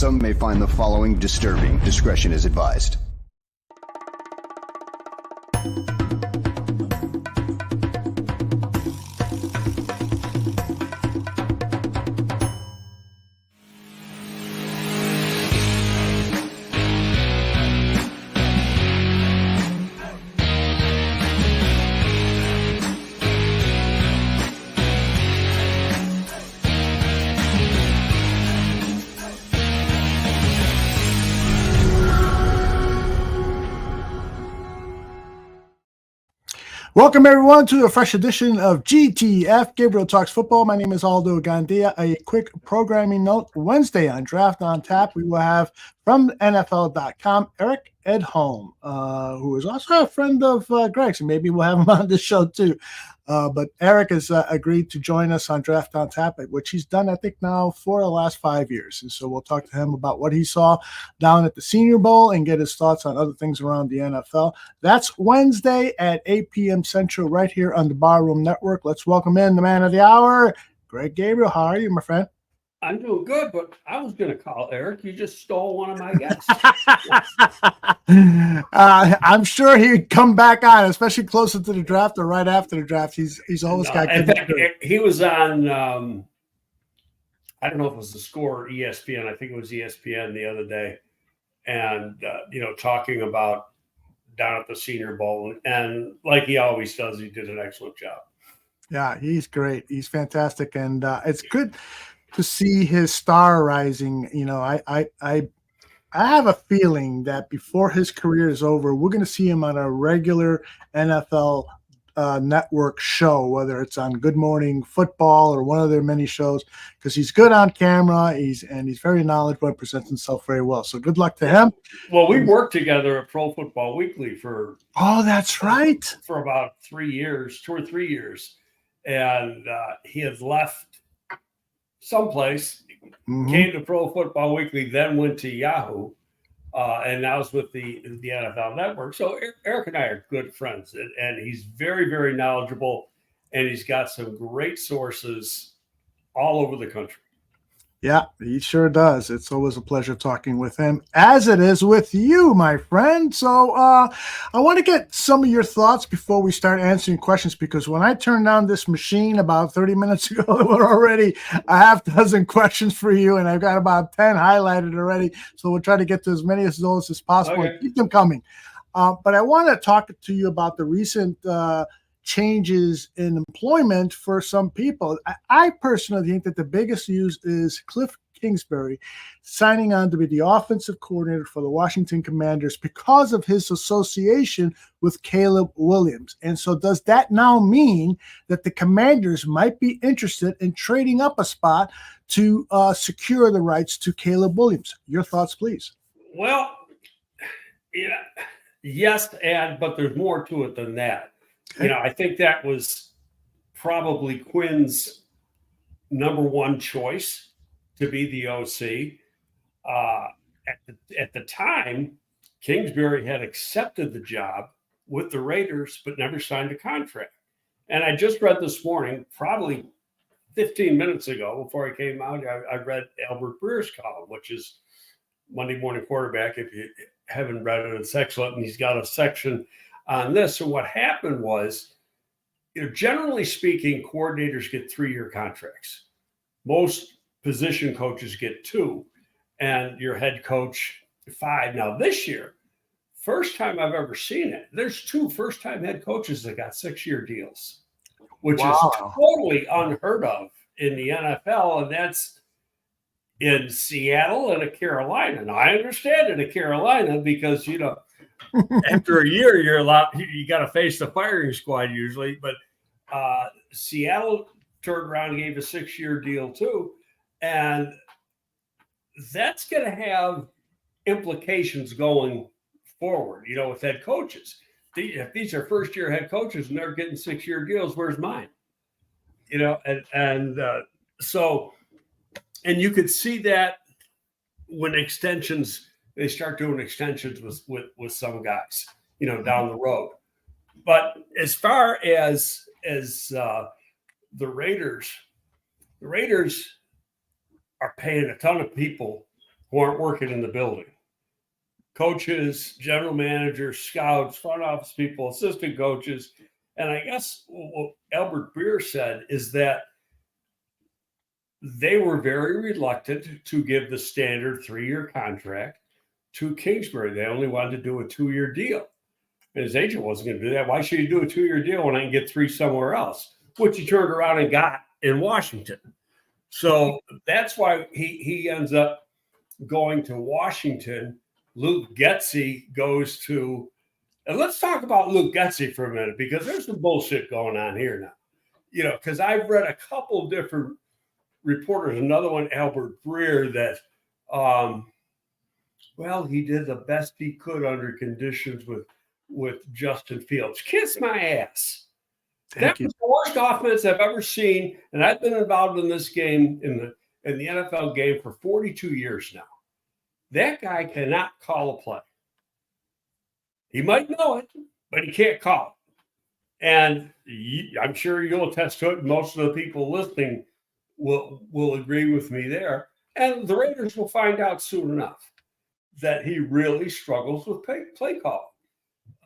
Some may find the following disturbing. Discretion is advised. Welcome, everyone, to a fresh edition of GTF, Gabriel Talks Football. My name is Aldo Gandia. A quick programming note, Wednesday on Draft on Tap, we will have from NFL.com, Eric Edholm, who is also a friend of Greg's, and maybe we'll have him on the show too. But Eric has agreed to join us on Draft on Tap, which he's done, I think, now for the last 5 years. And so we'll talk to him about what he saw down at the Senior Bowl and get his thoughts on other things around the NFL. That's Wednesday at 8 p.m. Central right here on the Barroom Network. Let's welcome in the man of the hour, Greg Gabriel. How are you, my friend? I'm doing good, but I was going to call Eric. You just stole one of my guests. I'm sure he'd come back on, especially closer to the draft or right after the draft. He's always got good. In fact, he was on, I don't know if it was The Score or ESPN. I think it was ESPN the other day. And, talking about down at the Senior Bowl. And like he always does, he did an excellent job. Yeah, he's great. He's fantastic. And it's good to see his star rising. I have a feeling that before his career is over, we're going to see him on a regular NFL network show, whether it's on Good Morning Football or one of their many shows, because he's good on camera. He's very knowledgeable and presents himself very well. So good luck to him. Well, we worked together at Pro Football Weekly for that's right, for about 3 years, 2 or 3 years, and he had left someplace, came to Pro Football Weekly, then went to Yahoo, and now is with the NFL Network. So Eric and I are good friends, and he's very, very knowledgeable, and he's got some great sources all over the country. Yeah, he sure does. It's always a pleasure talking with him, as it is with you, my friend. So I want to get some of your thoughts before we start answering questions, because when I turned on this machine about 30 minutes ago, there were already a half dozen questions for you, and I've got about 10 highlighted already. So we'll try to get to as many of those as possible and keep them coming. But I want to talk to you about the recent changes in employment for some people. I personally think that the biggest news is Kliff Kingsbury signing on to be the offensive coordinator for the Washington Commanders because of his association with Caleb Williams. And so does that now mean that the Commanders might be interested in trading up a spot to secure the rights to Caleb Williams? Your thoughts, please. Well, yes, but there's more to it than that. I think that was probably Quinn's number one choice to be the OC. At the time, Kingsbury had accepted the job with the Raiders, but never signed a contract. And I just read this morning, probably 15 minutes ago before I came out, I read Albert Breer's column, which is Monday Morning Quarterback. If you haven't read it, it's excellent. And he's got a section on this. So what happened was, generally speaking, coordinators get 3-year contracts. Most position coaches get 2, and your head coach 5. Now this year, first time I've ever seen it, there's 2 first-time head coaches that got 6-year deals, which is totally unheard of in the NFL, and that's in Seattle and Carolina. Now I understand in Carolina because after a year, you got to face the firing squad usually. But Seattle turned around and gave a 6-year deal too. And that's going to have implications going forward, with head coaches. If these are first-year head coaches and they're getting 6-year deals, where's mine? So you could see that when they start doing extensions with some guys, down the road. But as far as the Raiders are paying a ton of people who aren't working in the building. Coaches, general managers, scouts, front office people, assistant coaches. And I guess what Albert Breer said is that they were very reluctant to give the standard 3-year contract to Kingsbury. They only wanted to do a 2-year deal. And his agent wasn't going to do that. Why should you do a 2-year deal when I can get 3 somewhere else? Which he turned around and got in Washington. So that's why he ends up going to Washington. Luke Getsy goes to, and let's talk about Luke Getsy for a minute, because there's some bullshit going on here now. You know, because I've read a couple different reporters, another one, Albert Breer, that, well, he did the best he could under conditions with Justin Fields. Kiss my ass. That was the worst offense I've ever seen, and I've been involved in this game, in the NFL game, for 42 years now. That guy cannot call a play. He might know it, but he can't call it. And I'm sure you'll attest to it. Most of the people listening will agree with me there. And the Raiders will find out soon enough that he really struggles with play call.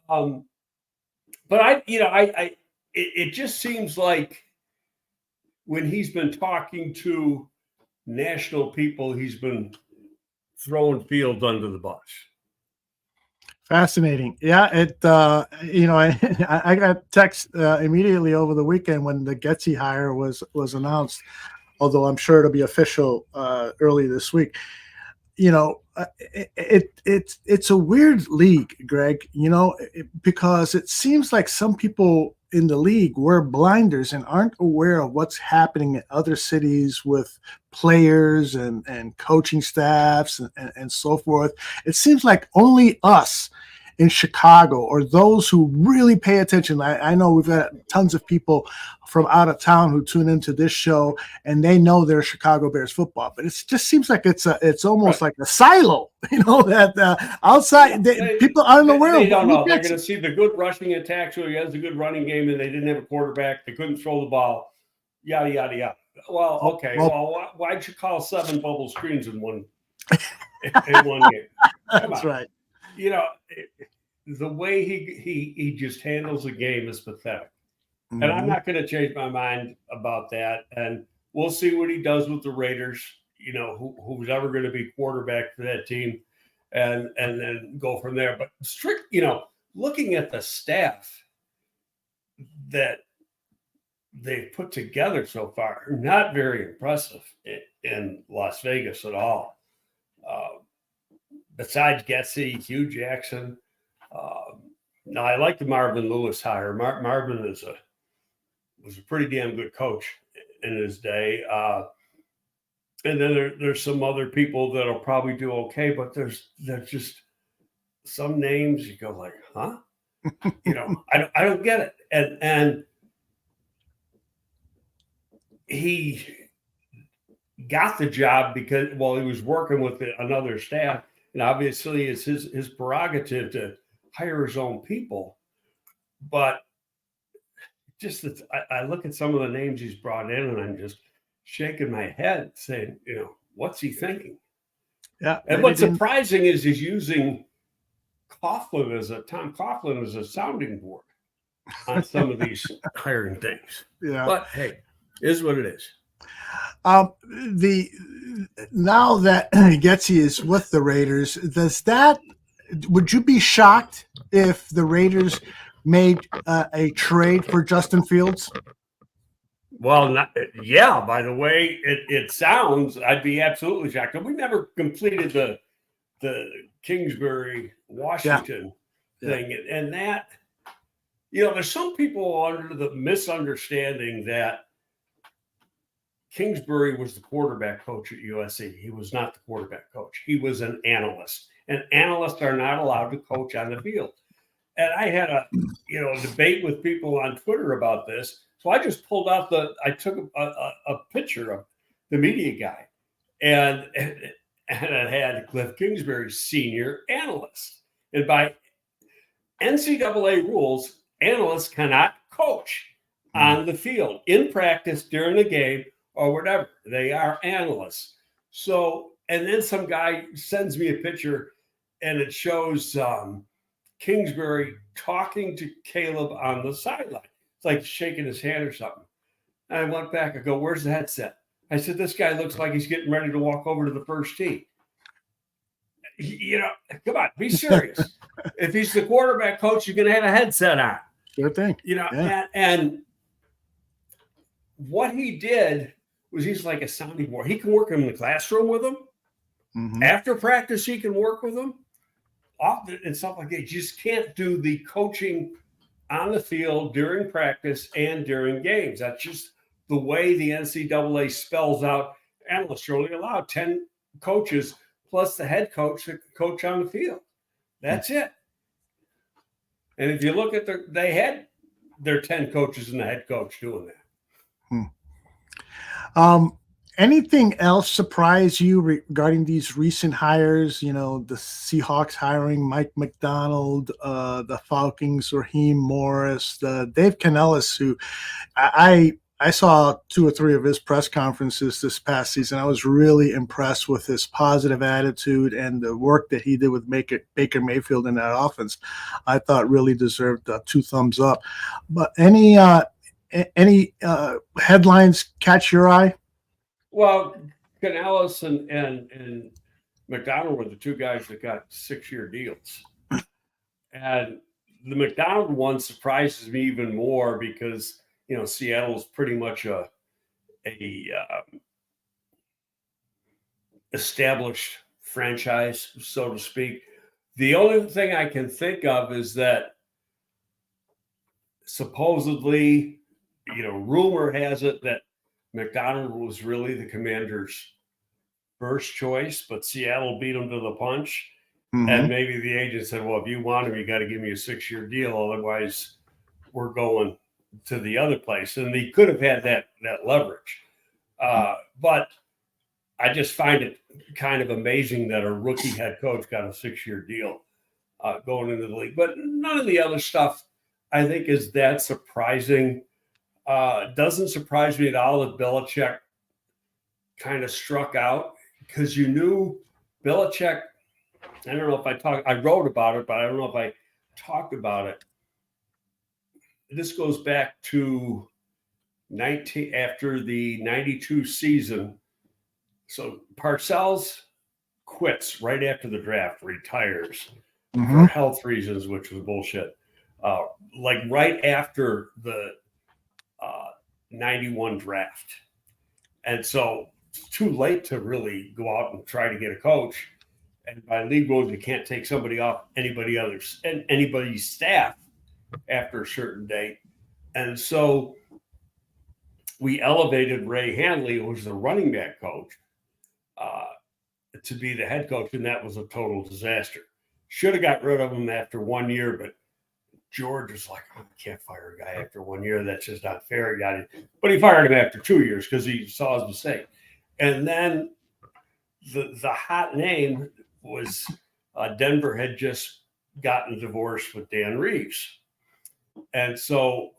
But it just seems like when he's been talking to national people, he's been throwing Fields under the bus. Fascinating. Yeah, I got text immediately over the weekend when the Getsy hire was announced, although I'm sure it'll be official early this week. You know, it's a weird league, Greg, because it seems like some people in the league wear blinders and aren't aware of what's happening in other cities with players and coaching staffs and so forth. It seems like only us in Chicago, or those who really pay attention. I know we've got tons of people from out of town who tune into this show, and they know their Chicago Bears football. But it just seems like it's almost like a silo, that outside people aren't aware of. They don't know. They're going to see the good rushing attack, so he has a good running game, and they didn't have a quarterback. They couldn't throw the ball. Yada yada yada. Well, okay. Well, why'd you call 7 bubble screens in one game? That's right. The way he just handles the game is pathetic. Mm-hmm. And I'm not going to change my mind about that. And we'll see what he does with the Raiders, who's ever going to be quarterback for that team, and then go from there. But looking at the staff that they've put together so far, not very impressive in Las Vegas at all. Besides Getsy, Hugh Jackson. Now, I like the Marvin Lewis hire. Marvin was a pretty damn good coach in his day. And then there's some other people that'll probably do okay, but there's just some names you go like, huh? I don't get it. And he got the job because, he was working with another staff. And obviously, it's his prerogative to hire his own people. But just I look at some of the names he's brought in, and I'm just shaking my head saying, what's he thinking? Yeah. And what's surprising is he's using Tom Coughlin as a sounding board on some of these hiring things. Yeah. But hey, is what it is. Now that Getsy is with the Raiders, would you be shocked if the Raiders made a trade for Justin Fields? Well, by the way it sounds, I'd be absolutely shocked. And we never completed the Kingsbury Washington thing. And that, there's some people under the misunderstanding that Kingsbury was the quarterback coach at USC. He was not the quarterback coach. He was an analyst. And analysts are not allowed to coach on the field. And I had a debate with people on Twitter about this. So I just pulled out I took a picture of the media guy, and it had Kliff Kingsbury, senior analyst. And by NCAA rules, analysts cannot coach on the field, in practice, during the game, or whatever. They are analysts. So And then some guy sends me a picture, and it shows Kingsbury talking to Caleb on the sideline. It's like shaking his hand or something. And I went back. I go, "Where's the headset?" I said, "This guy looks like he's getting ready to walk over to the first tee." You know, come on, be serious. If he's the quarterback coach, you're going to have a headset on. Sure thing. You know, Yeah. and what he did was he's like a sounding board. He can work in the classroom with them. Mhm. After practice, he can work with them. And stuff like that. You just can't do the coaching on the field during practice and during games. That's just the way the NCAA spells out. Analysts are only allowed 10 coaches plus the head coach that can coach on the field. That's it. And if you look at they had their 10 coaches and the head coach doing that. Anything else surprise you regarding these recent hires? You know, the Seahawks hiring Mike McDonald, the Falcons, Raheem Morris, Dave Canellis, who I saw 2 or 3 of his press conferences this past season. I was really impressed with his positive attitude and the work that he did with Baker Mayfield in that offense. I thought really deserved 2 thumbs up. But any headlines catch your eye? Well, Canales and McDonald were the 2 guys that got 6-year deals. And the McDonald one surprises me even more because, you know, Seattle's pretty much a established franchise, so to speak. The only thing I can think of is that supposedly, you know, rumor has it that McDonald was really the Commanders' first choice, but Seattle beat him to the punch. Mm-hmm. And maybe the agent said, "Well, if you want him, you got to give me a 6-year deal. Otherwise, we're going to the other place." And he could have had that leverage. But I just find it kind of amazing that a rookie head coach got a 6-year deal going into the league. But none of the other stuff, I think, is that surprising. Doesn't surprise me at all that Belichick kind of struck out because you knew Belichick. I don't know if I wrote about it, but I don't know if I talked about it. This goes back to after the 92 season. So Parcells quits right after the draft, retires for health reasons, which was bullshit. Like right after the 91 draft. And so it's too late to really go out and try to get a coach. And by league rules, you can't take somebody off anybody's staff after a certain date. And so we elevated Ray Handley, who was the running back coach, to be the head coach, and that was a total disaster. Should have got rid of him after 1 year, but George was like, "I can't fire a guy after 1 year. That's just not fair." But he fired him after 2 years because he saw his mistake. And then the hot name was Denver had just gotten divorced with Dan Reeves. And so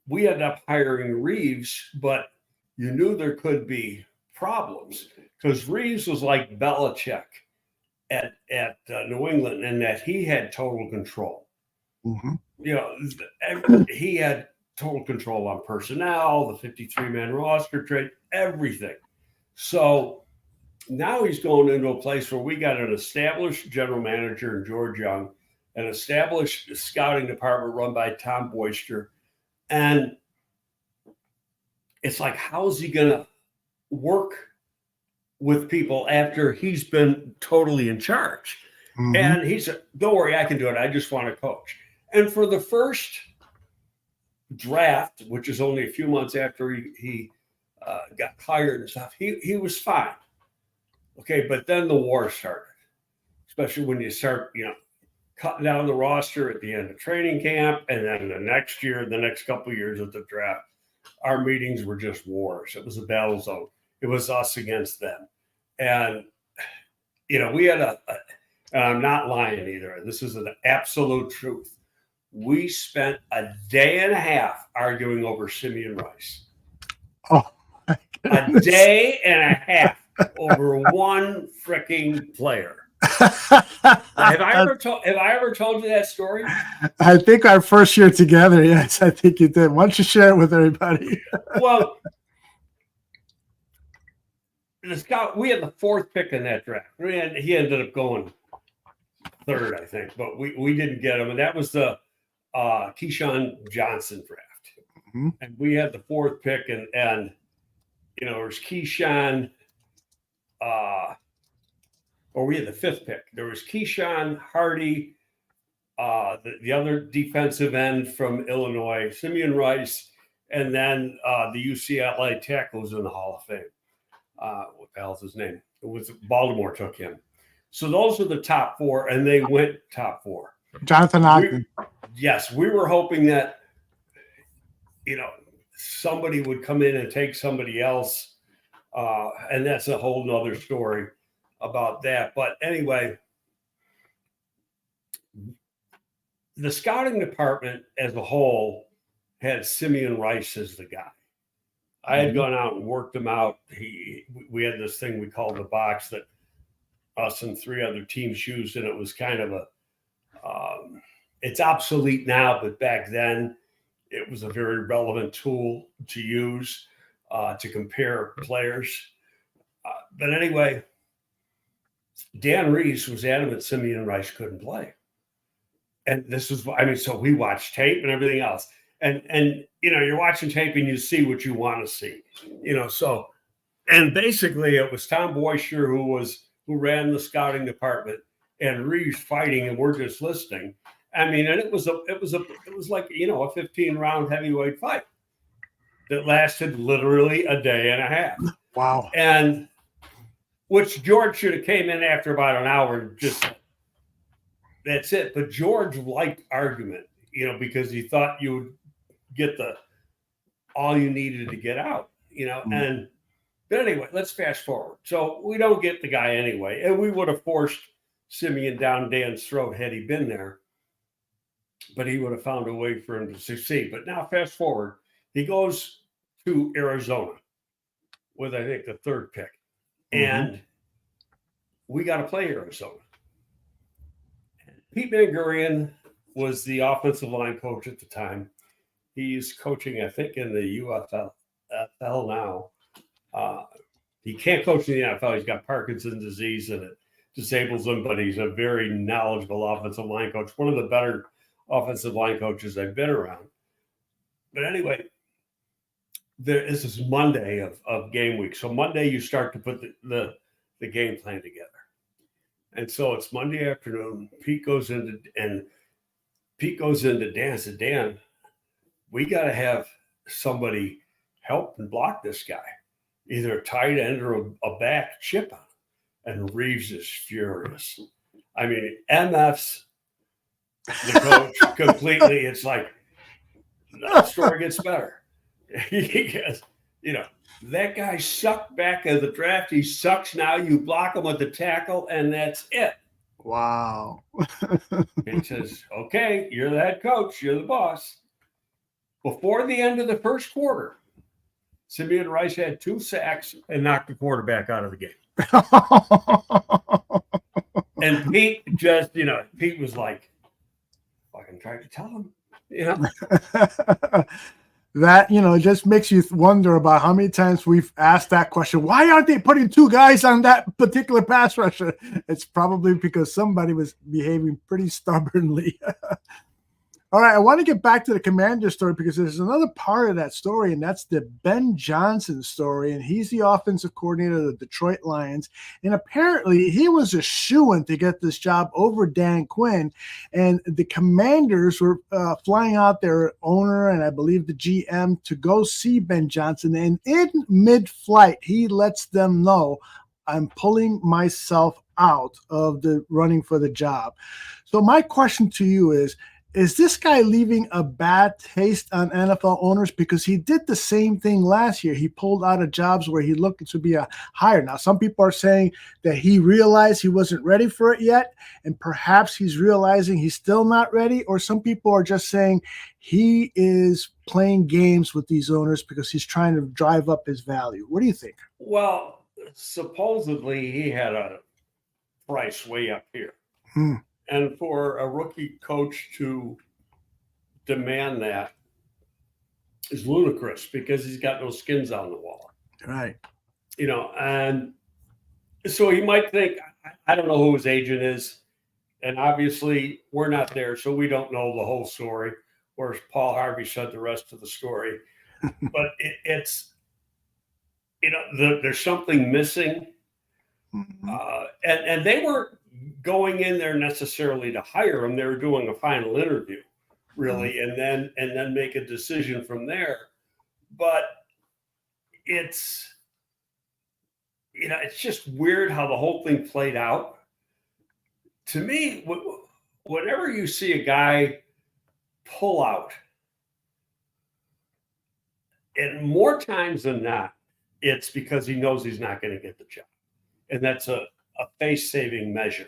we ended up hiring Reeves, but you knew there could be problems because Reeves was like Belichick at New England in that he had total control. Mm-hmm. You know, he had total control on personnel, the 53-man roster trade, everything. So now he's going into a place where we got an established general manager in George Young, an established scouting department run by Tom Boyster. And it's like, how is he going to work with people after he's been totally in charge? Mm-hmm. And he said, "Don't worry, I can do it. I just want to coach." And for the first draft, which is only a few months after he got hired and stuff, he was fine. Okay, but then the war started, especially when you start, you know, cutting down the roster at the end of training camp, and then the next year, the next couple of years of the draft, our meetings were just wars. It was a battle zone. It was us against them. And, you know, we had and I'm not lying either. This is an absolute truth. We spent a day and a half arguing over Simeon Rice. Oh, a day and a half over one freaking player. Have I ever told you that story? I think our first year together, yes, I think you did. Why don't you share it with everybody? Well, we had the 4th pick in that draft. He ended up going 3rd, I think, but we didn't get him. And that was the Keyshawn Johnson draft. Mm-hmm. And we had the 4th pick, and there was Keyshawn, or we had the 5th pick. There was Keyshawn, Hardy, the other defensive end from Illinois, Simeon Rice, and then the UCLA tackle was in the Hall of Fame. What the hell's his name? It was Baltimore took him. So those are the top 4, and they went top 4. Jonathan Ogden. Yes, we were hoping that somebody would come in and take somebody else, and that's a whole nother story about that. But anyway, the scouting department as a whole had Simeon Rice as the guy. I had gone out and worked him out. We had this thing we called the box that us and 3 other teams used, and it was kind of it's obsolete now, but back then it was a very relevant tool to use to compare players. But anyway, Dan Reese was adamant Simeon Rice couldn't play. And this was, so we watched tape and everything else. And you're watching tape and you see what you want to see, and basically it was Tom Boysher who ran the scouting department and Reese fighting, and we're just listening. And it was like, a 15-round heavyweight fight that lasted literally a day and a half. Wow. And which George should have came in after about an hour and just, that's it. But George liked argument, because he thought you would get all you needed to get out, but anyway, let's fast forward. So we don't get the guy anyway, and we would have forced Simeon down Dan's throat had he been there, but he would have found a way for him to succeed. But now fast forward, he goes to Arizona with, I think, the 3rd pick, and we got to play Arizona. Pete Van Gurion was the offensive line coach at the time. He's coaching, I think, in the UFL now. He can't coach in the NFL. He's got Parkinson's disease, and it disables him, but he's a very knowledgeable offensive line coach, one of the better offensive line coaches I've been around. But anyway, this is Monday of game week. So Monday you start to put the game plan together. And so it's Monday afternoon. Pete goes into Dan and said, Dan, we got to have somebody help and block this guy, either a tight end or a back chip on him. And Reeves is furious. MF's the coach completely. It's like, the story gets better. He goes, that guy sucked back in the draft. He sucks now. You block him with the tackle, and that's it. Wow. He says, okay, you're the head coach. You're the boss. Before the end of the first quarter, Simeon Rice had 2 sacks and knocked the quarterback out of the game. And Pete just, Pete was like, fucking tried to tell him, That, just makes you wonder about how many times we've asked that question. Why aren't they putting 2 guys on that particular pass rusher? It's probably because somebody was behaving pretty stubbornly. All right, I want to get back to the Commander story because there's another part of that story, and that's the Ben Johnson story. And he's the offensive coordinator of the Detroit Lions. And apparently he was a shoo-in to get this job over Dan Quinn. And the Commanders were flying out their owner and I believe the GM to go see Ben Johnson. And in mid-flight, he lets them know, I'm pulling myself out of the running for the job. So my question to you is this guy leaving a bad taste on NFL owners? Because he did the same thing last year. He pulled out of jobs where he looked to be a hire. Now, some people are saying that he realized he wasn't ready for it yet, and perhaps he's realizing he's still not ready, or some people are just saying he is playing games with these owners because he's trying to drive up his value. What do you think? Well, supposedly he had a price way up here. And for a rookie coach to demand that is ludicrous because he's got no skins on the wall. Right. And so he might think, I don't know who his agent is. And obviously we're not there, so we don't know the whole story. Whereas Paul Harvey said the rest of the story. But it's, there's something missing. And they weren't going in there necessarily to hire him. They were doing a final interview, really, and then make a decision from there. But it's just weird how the whole thing played out. To me, whenever you see a guy pull out, and more times than not, it's because he knows he's not going to get the job. And that's a face-saving measure.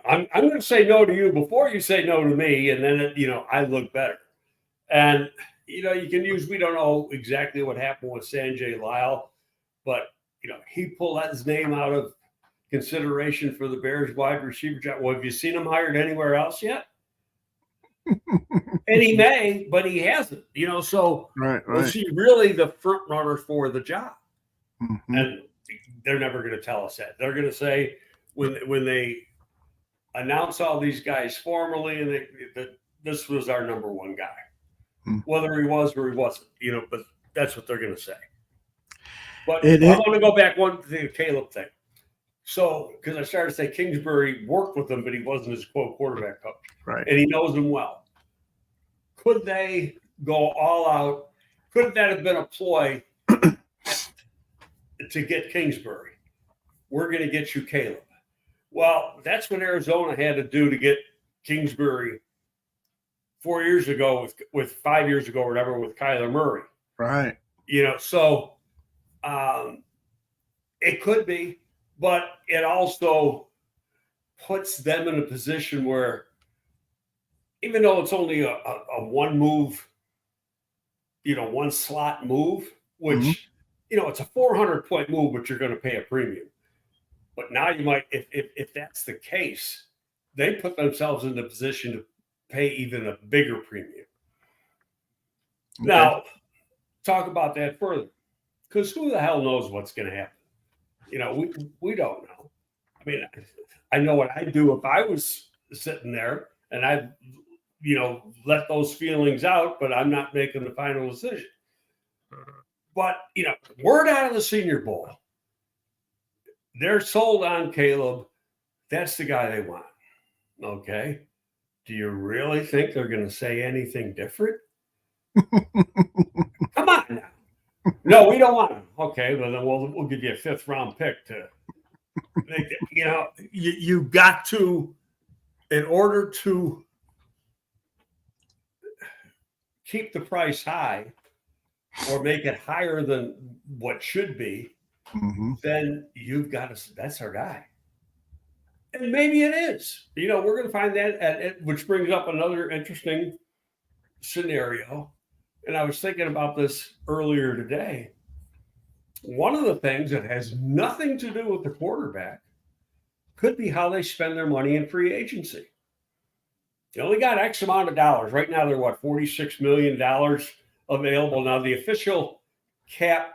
I'm going to say no to you before you say no to me, and then, I look better. And, you can use, we don't know exactly what happened with Sanjay Lyle, but, he pulled his name out of consideration for the Bears wide receiver job. Well, have you seen him hired anywhere else yet? And he may, but he hasn't, so right. Was he really the front runner for the job? And they're never going to tell us that. They're going to say when they announce all these guys formally and that this was our number one guy, whether he was or he wasn't, but that's what they're going to say. But I want to go back one to the Caleb thing. So, because I started to say Kingsbury worked with him, but he wasn't his quote quarterback coach. Right. And he knows him well. Could they go all out? Could that have been a ploy to get Kingsbury? We're going to get you Caleb. Well, that's what Arizona had to do to get Kingsbury 4 years ago with 5 years ago or whatever with Kyler Murray. Right. So it could be, but it also puts them in a position where even though it's only a one move, one slot move, which, it's a 400-point move, but you're going to pay a premium. But now you might, if that's the case, they put themselves in the position to pay even a bigger premium. Okay. Now, talk about that further, because who the hell knows what's going to happen? We don't know. I mean, I know what I'd do if I was sitting there and I, let those feelings out, but I'm not making the final decision. But, word out of the Senior Bowl, they're sold on Caleb. That's the guy they want. Okay. Do you really think they're going to say anything different? Come on now. No, we don't want him. Okay, well then we'll give you a 5th round pick to make it. You got to, in order to keep the price high or make it higher than what should be, then you've got to, that's our guy. And maybe it is. We're going to find that, which brings up another interesting scenario. And I was thinking about this earlier today. One of the things that has nothing to do with the quarterback could be how they spend their money in free agency. They only got X amount of dollars. Right now, they're $46 million available. Now, the official cap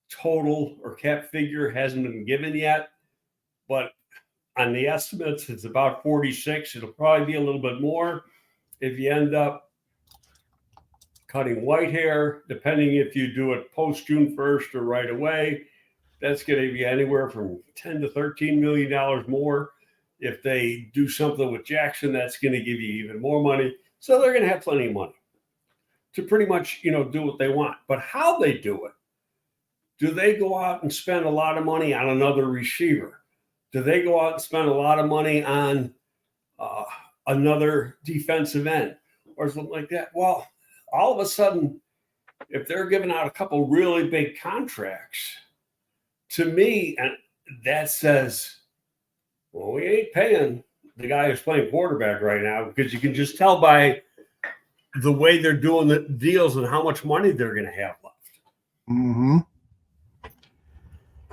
total or cap figure hasn't been given yet, but on the estimates, it's about 46. It'll probably be a little bit more if you end up cutting Whitehair, depending if you do it post June 1st or right away. That's going to be anywhere from $10 to $13 million more. If they do something with Jackson, that's going to give you even more money. So they're going to have plenty of money to pretty much, do what they want. But how they do it? Do they go out and spend a lot of money on another receiver? Do they go out and spend a lot of money on another defensive end or something like that? Well, all of a sudden, if they're giving out a couple really big contracts, to me, and that says, well, we ain't paying the guy who's playing quarterback right now, because you can just tell by the way they're doing the deals and how much money they're going to have left.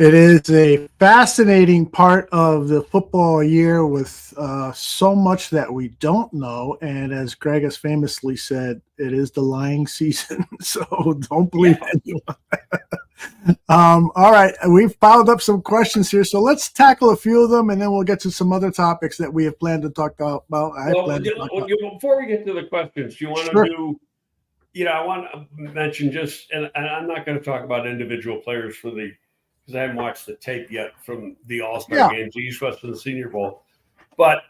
It is a fascinating part of the football year with so much that we don't know. And as Greg has famously said, it is the lying season. So don't believe anyone. All right. We've piled up some questions here. So let's tackle a few of them, and then we'll get to some other topics that we have planned to talk about. Before we get to the questions, do you want to do – I want to mention just – and I'm not going to talk about individual players because I haven't watched the tape yet from the All-Star games, the East, West, and the Senior Bowl. But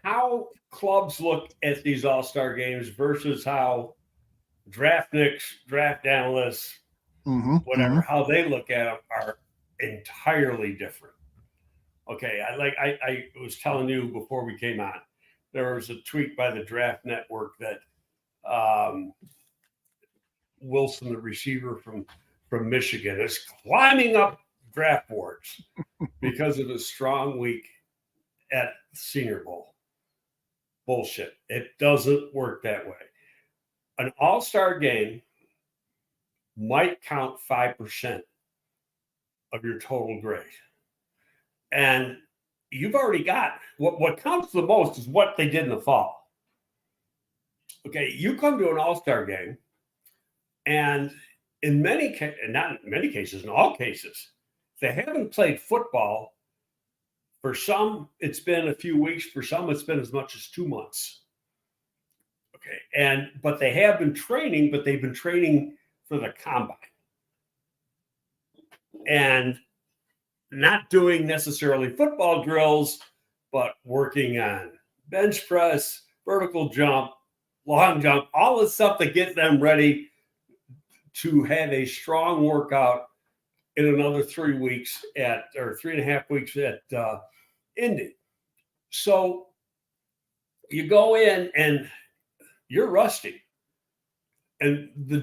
how clubs look at these All-Star games versus how draftniks, draft analysts, how they look at them are entirely different. Okay, I was telling you before we came on, there was a tweet by the Draft Network that Wilson, the receiver from Michigan, is climbing up draft boards because of his strong week at the Senior Bowl. Bullshit. It doesn't work that way. An all-star game might count 5% of your total grade. And you've already got what counts the most is what they did in the fall. Okay, you come to an all-star game, and in many cases, not in many cases, in all cases, they haven't played football. For some, it's been a few weeks. For some, it's been as much as 2 months. Okay, but they have been training, but they've been training for the combine. And not doing necessarily football drills, but working on bench press, vertical jump, long jump, all the stuff that gets them ready to have a strong workout in another 3 weeks or 3.5 weeks at Indy. So you go in and you're rusty. And the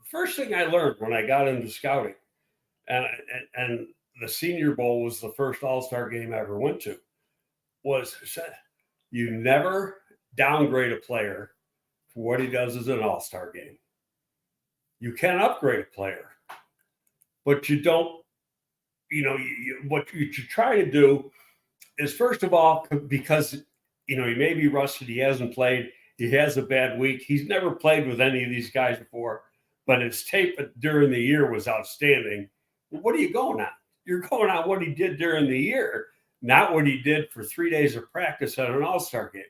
first thing I learned when I got into scouting, and the Senior Bowl was the first All-Star game I ever went to, was you never downgrade a player for what he does as an All-Star game. You can upgrade a player, but you don't, what you try to do is, first of all, because, he may be rusted, he hasn't played, he has a bad week, he's never played with any of these guys before, but his tape during the year was outstanding. What are you going on? You're going on what he did during the year, not what he did for 3 days of practice at an All-Star game,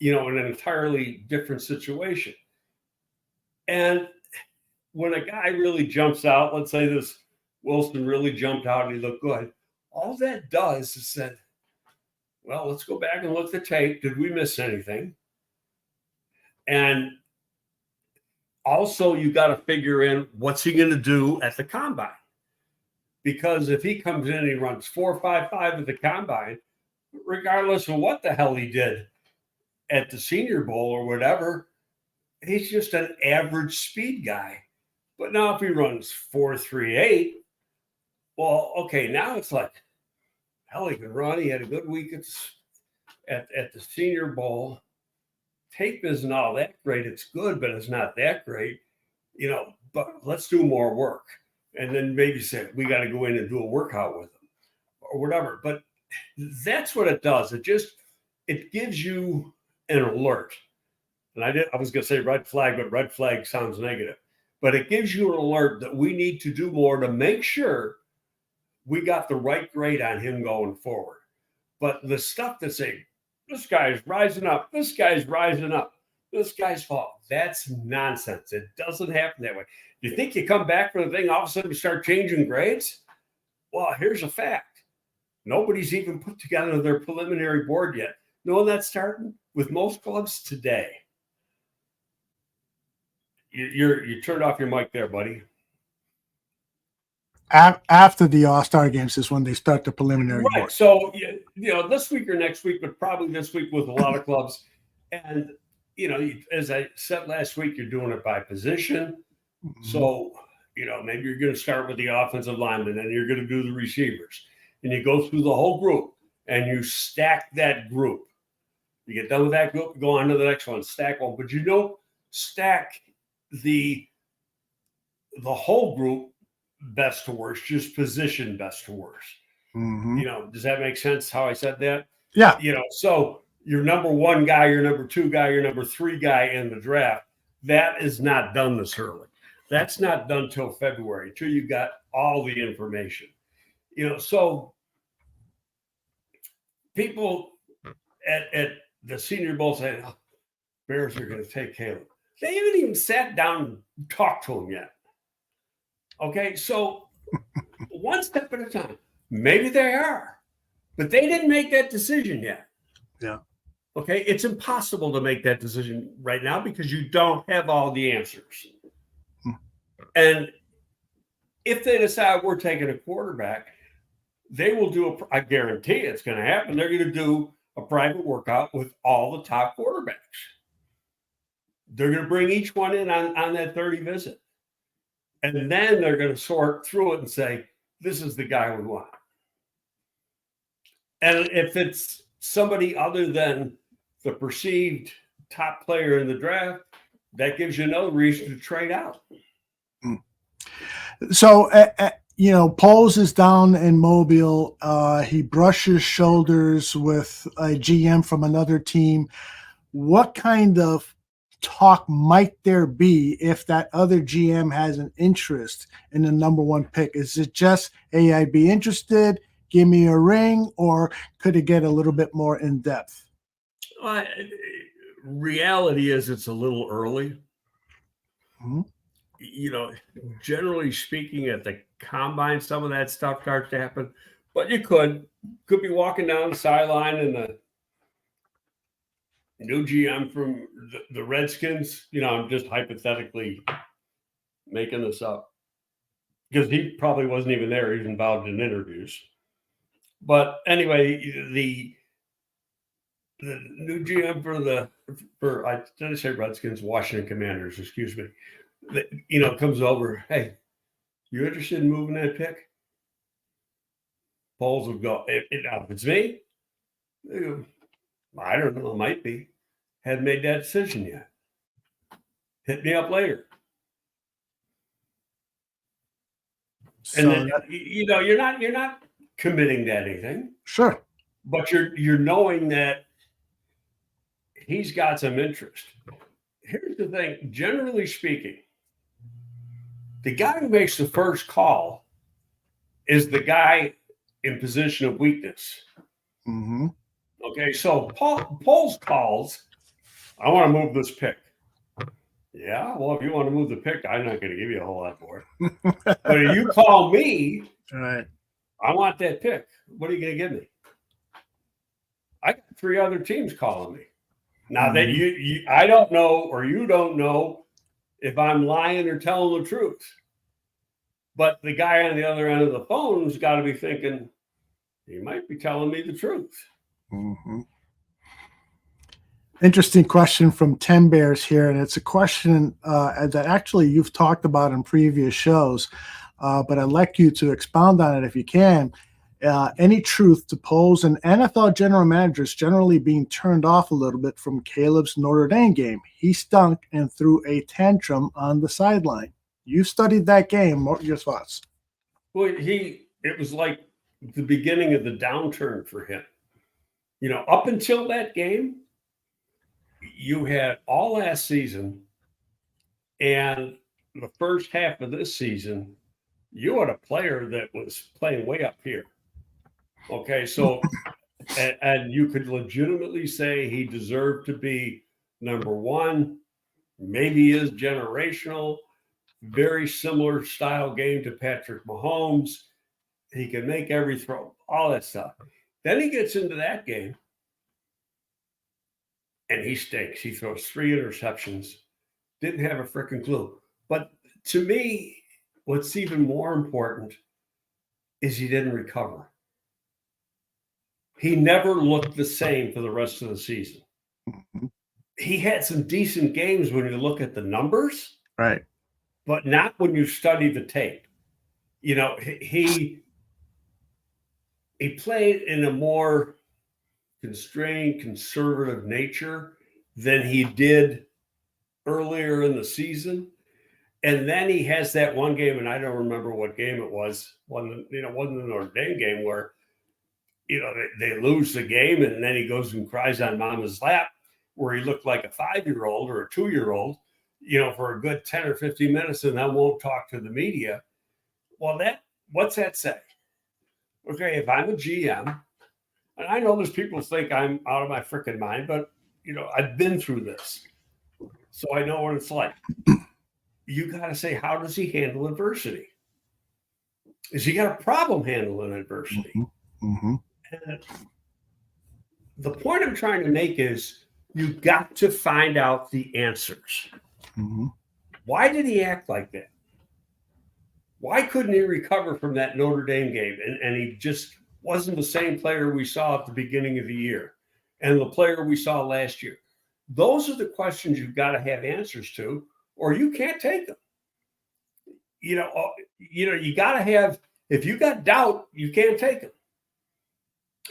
in an entirely different situation. And when a guy really jumps out, let's say this Wilson really jumped out and he looked good, all that does is that, well, let's go back and look at the tape. Did we miss anything? And also, you got to figure in what's he going to do at the combine. Because if he comes in and he runs 4.55 at the combine, regardless of what the hell he did at the Senior Bowl or whatever, he's just an average speed guy. But now if he runs 4.38, well, okay, now it's like, hell, he can run. He had a good week at the Senior Bowl. Tape isn't all that great. It's good, but it's not that great, but let's do more work. And then maybe say, we got to go in and do a workout with him or whatever. But that's what it does. It gives you an alert. And I was going to say red flag, but red flag sounds negative. But it gives you an alert that we need to do more to make sure we got the right grade on him going forward. But the stuff that say, this guy's rising up, this guy's rising up, this guy's falling, that's nonsense. It doesn't happen that way. You think you come back for the thing, all of a sudden you start changing grades? Well, here's a fact. Nobody's even put together their preliminary board yet. Know when that's starting? With most clubs today. You turned off your mic there, buddy. After the All-Star games is when they start the preliminary board. Board. So, this week or next week, but probably this week with a lot of clubs. And, as I said last week, you're doing it by position. Mm-hmm. So, maybe you're going to start with the offensive lineman, and you're going to do the receivers. And you go through the whole group, and you stack that group. You get done with that group, go on to the next one, stack one. But you don't stack the the whole group best to worst, just position best to worst. Mm-hmm. Does that make sense how I said that? Yeah. So your number one guy, your number two guy, your number three guy in the draft, that is not done this early. That's not done till February, until you got all the information. So people at the Senior Bowl say, oh, Bears are going to take Caleb. They haven't even sat down and talked to him yet. Okay, so one step at a time. Maybe they are, but they didn't make that decision yet. Yeah. Okay, it's impossible to make that decision right now because you don't have all the answers. And if they decide we're taking a quarterback, they will do I guarantee it's going to happen. They're going to do a private workout with all the top quarterbacks. They're going to bring each one in on that 30 visit. And then they're going to sort through it and say, this is the guy we want. And if it's somebody other than the perceived top player in the draft, that gives you another reason to trade out. So, Poles is down in Mobile. He brushes shoulders with a GM from another team. What kind of talk might there be if that other GM has an interest in the number one pick? Is it just, hey, I'd be interested, give me a ring, or could it get a little bit more in depth? Reality is it's a little early. Mm-hmm. Generally speaking, at the combine, some of that stuff starts to happen, but you could be walking down the sideline and the new GM from the Redskins, I'm just hypothetically making this up because he probably wasn't even there. He was involved in interviews. But anyway, the new GM for I didn't say Redskins, Washington Commanders, excuse me, comes over, hey, you interested in moving that pick? Poles would go, if it's me, I don't know, it might be. Hadn't made that decision yet. Hit me up later. So and then, you're not committing to anything. Sure. But you're knowing that he's got some interest. Here's the thing, generally speaking, the guy who makes the first call is the guy in position of weakness. Mm-hmm. Okay, so Poles calls, I want to move this pick. Yeah, well, if you want to move the pick, I'm not going to give you a whole lot more. But if you call me, right, I want that pick. What are you going to give me? I got 3 other teams calling me. Now that I don't know, or you don't know if I'm lying or telling the truth. But the guy on the other end of the phone's got to be thinking, he might be telling me the truth. Mm-hmm. Interesting question from 10 Bears here, and it's a question that actually you've talked about in previous shows, but I'd like you to expound on it if you can. Any truth to Poles and NFL general managers generally being turned off a little bit from Caleb's Notre Dame game? He stunk and threw a tantrum on the sideline. You studied that game. What are your thoughts? Well, it was like the beginning of the downturn for him. Up until that game, you had all last season and the first half of this season, you had a player that was playing way up here. Okay, so and you could legitimately say he deserved to be number one. Maybe is generational, very similar style game to Patrick Mahomes. He can make every throw, all that stuff. Then he gets into that game and he stinks. He throws 3 interceptions, didn't have a freaking clue. But to me, what's even more important is he didn't recover. He never looked the same for the rest of the season. Mm-hmm. He had some decent games when you look at the numbers, right? But not when you study the tape. He played in a more constrained, conservative nature than he did earlier in the season. And then he has that one game, and I don't remember what game it was. Wasn't the Notre Dame game where, they lose the game, and then he goes and cries on mama's lap, where he looked like a 5-year-old or a 2-year-old, for a good 10 or 15 minutes, and then won't talk to the media. Well, what's that say? Okay, if I'm a GM, and I know there's people who think I'm out of my freaking mind, but I've been through this, so I know what it's like. You got to say, how does he handle adversity? Is he got a problem handling adversity? Mm-hmm. And the point I'm trying to make is you got to find out the answers. Mm-hmm. Why did he act like that? Why couldn't he recover from that Notre Dame game? And he just wasn't the same player we saw at the beginning of the year and the player we saw last year. Those are the questions you've got to have answers to, or you can't take them. You got to have, if you got doubt, you can't take them.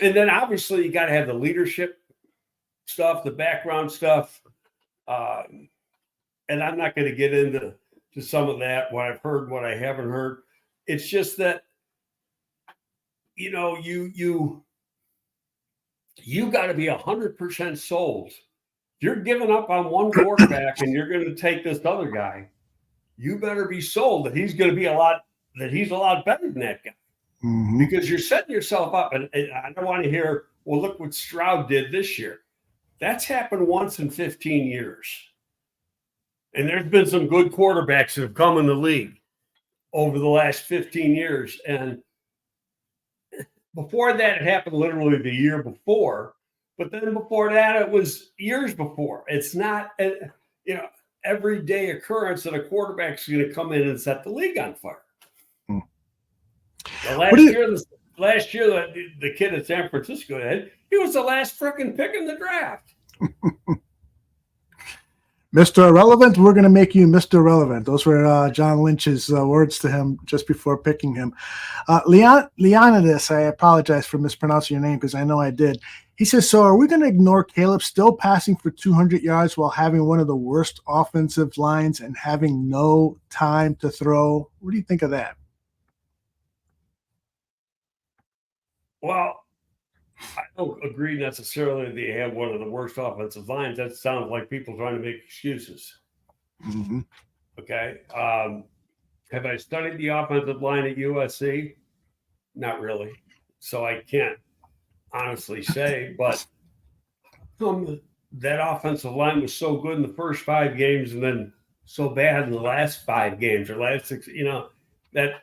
And then obviously you got to have the leadership stuff, the background stuff. And I'm not going to get into some of that, what I've heard, what I haven't heard. It's just that, you got to be 100% sold. If you're giving up on one quarterback and you're going to take this other guy, you better be sold that he's a lot better than that guy. Mm-hmm. Because you're setting yourself up, and I don't want to hear, well, look what Stroud did this year. That's happened once in 15 years. And there's been some good quarterbacks that have come in the league over the last 15 years. And before that, it happened literally the year before. But then before that, it was years before. It's not everyday occurrence that a quarterback's going to come in and set the league on fire. Last year, the kid at San Francisco had, he was the last freaking pick in the draft. Mr. Irrelevant, we're going to make you Mr. Irrelevant. Those were John Lynch's words to him just before picking him. Leonidas, I apologize for mispronouncing your name because I know I did. He says, so are we going to ignore Caleb still passing for 200 yards while having one of the worst offensive lines and having no time to throw? What do you think of that? Well, I don't agree necessarily that they have one of the worst offensive lines. That sounds like people trying to make excuses. Mm-hmm. Okay. Have I studied the offensive line at USC? Not really. So I can't honestly say, but that offensive line was so good in the first 5 games and then so bad in the last 5 games or last 6, that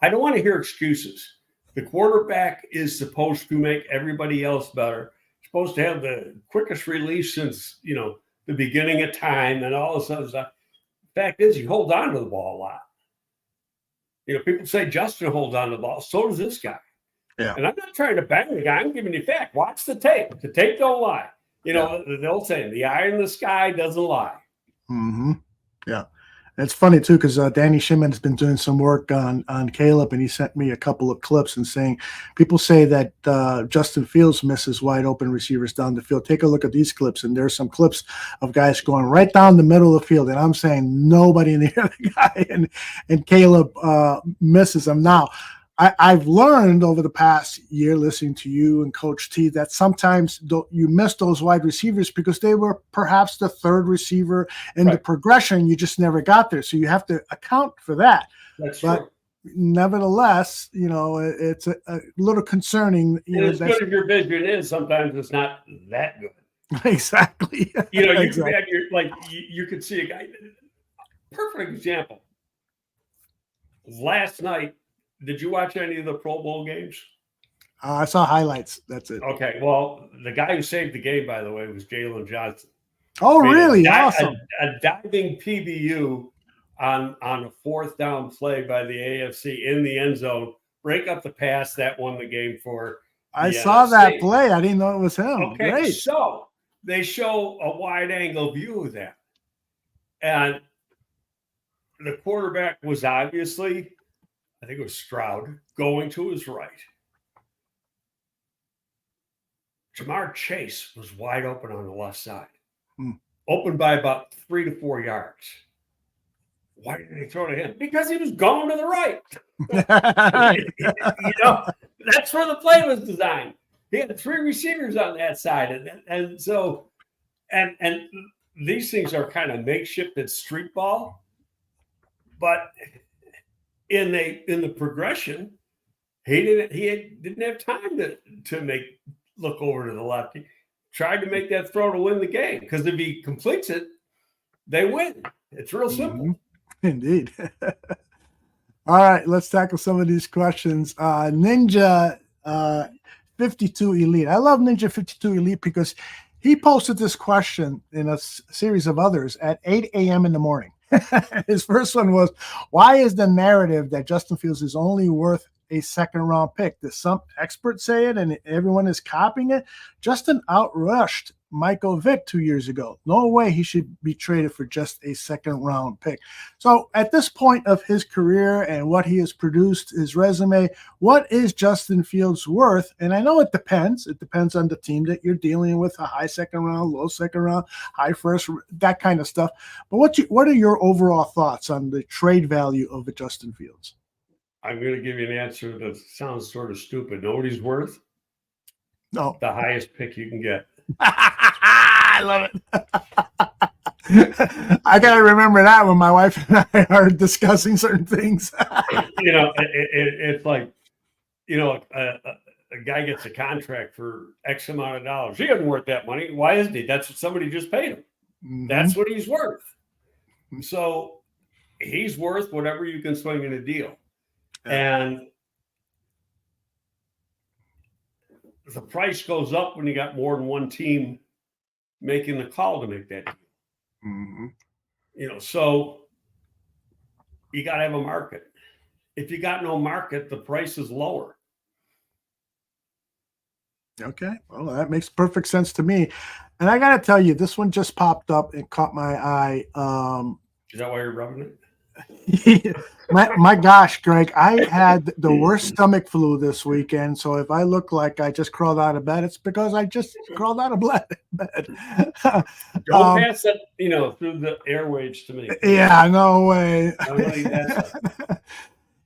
I don't want to hear excuses. The quarterback is supposed to make everybody else better. Supposed to have the quickest release since, the beginning of time and all this other stuff. Fact is, you hold on to the ball a lot. People say Justin holds on to the ball. So does this guy. Yeah. And I'm not trying to bang the guy. I'm giving you fact. Watch the tape. The tape don't lie. The old saying, the eye in the sky doesn't lie. Mm-hmm. Yeah. It's funny, too, because Danny Shimon has been doing some work on Caleb, and he sent me a couple of clips and saying people say that Justin Fields misses wide open receivers down the field. Take a look at these clips, and there's some clips of guys going right down the middle of the field, and I'm saying nobody near the guy, and Caleb misses them. Now, I've learned over the past year listening to you and Coach T that sometimes you miss those wide receivers because they were perhaps the third receiver in the progression. You just never got there. So you have to account for that. That's but true. Nevertheless, it's a little concerning. As good as your vision is, sometimes it's not that good. Exactly. You could see a guy. Perfect example. Last night, did you watch any of the Pro Bowl games? I saw highlights. That's it. Okay. Well, the guy who saved the game, by the way, was Jalen Johnson. Oh, really? Awesome. A diving PBU on a 4th down play by the AFC in the end zone. Break up the pass. That won the game for I saw NFC. that play. I didn't know it was him. Okay. Great. So they show a wide angle view of that. And the quarterback was obviously, I think it was Stroud, going to his right. Jamar Chase was wide open on the left side, open by about 3 to 4 yards. Why did they throw to him? Because he was going to the right. Right. That's where the play was designed. He had 3 receivers on that side, and so these things are kind of makeshift at street ball, but in the progression, he didn't have time to look over to the left. He tried to make that throw to win the game, because if he completes it, they win. It's real simple. Indeed. All right, let's tackle some of these questions. Ninja 52 Elite. I love Ninja 52 Elite because he posted this question in a series of others at 8 a.m. in the morning. His first one was, why is the narrative that Justin Fields is only worth a second-round pick? Does some experts say it and everyone is copying it? Justin outrushed Michael Vick 2 years ago. No way he should be traded for just a second-round pick. So at this point of his career and what he has produced, his resume, what is Justin Fields worth? And I know it depends. It depends on the team that you're dealing with, a high second round, low second round, high first, that kind of stuff. But what are your overall thoughts on the trade value of a Justin Fields? I'm going to give you an answer that sounds sort of stupid. Know what he's worth? No. The highest pick you can get. I love it. I got to remember that when my wife and I are discussing certain things. It's like, a guy gets a contract for X amount of dollars. He isn't worth that money. Why isn't he? That's what somebody just paid him. Mm-hmm. That's what he's worth. So he's worth whatever you can swing in a deal. And the price goes up when you got more than one team making the call to make that deal. Mm-hmm. So you got to have a market. If you got no market, the price is lower. Okay. Well, that makes perfect sense to me. And I got to tell you, this one just popped up and caught my eye. Is that why you're rubbing it? my gosh, Greg, I had the worst stomach flu this weekend. So if I look like I just crawled out of bed, it's because I just crawled out of bed. Don't pass that, through the airwaves to me. Yeah, no way.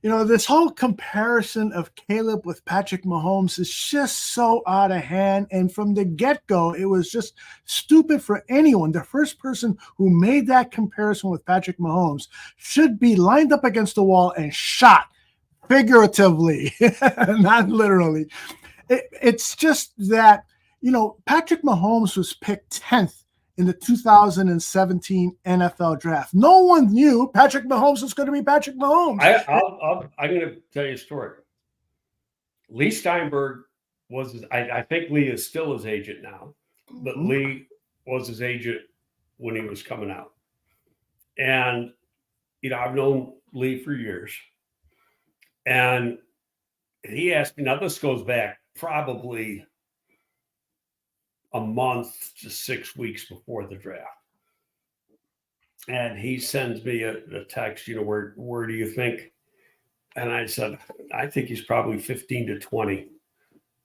This whole comparison of Caleb with Patrick Mahomes is just so out of hand. And from the get-go, it was just stupid for anyone. The first person who made that comparison with Patrick Mahomes should be lined up against the wall and shot, figuratively, not literally. It's just that, Patrick Mahomes was picked 10th in the 2017 NFL draft. No one knew Patrick Mahomes was going to be Patrick Mahomes. I'm going to tell you a story. Lee Steinberg was I think Lee is still his agent now, but Lee was his agent when he was coming out. And, I've known Lee for years. And he asked me, now this goes back probably a month to 6 weeks before the draft. And he sends me a text, where do you think? And I said, I think he's probably 15 to 20,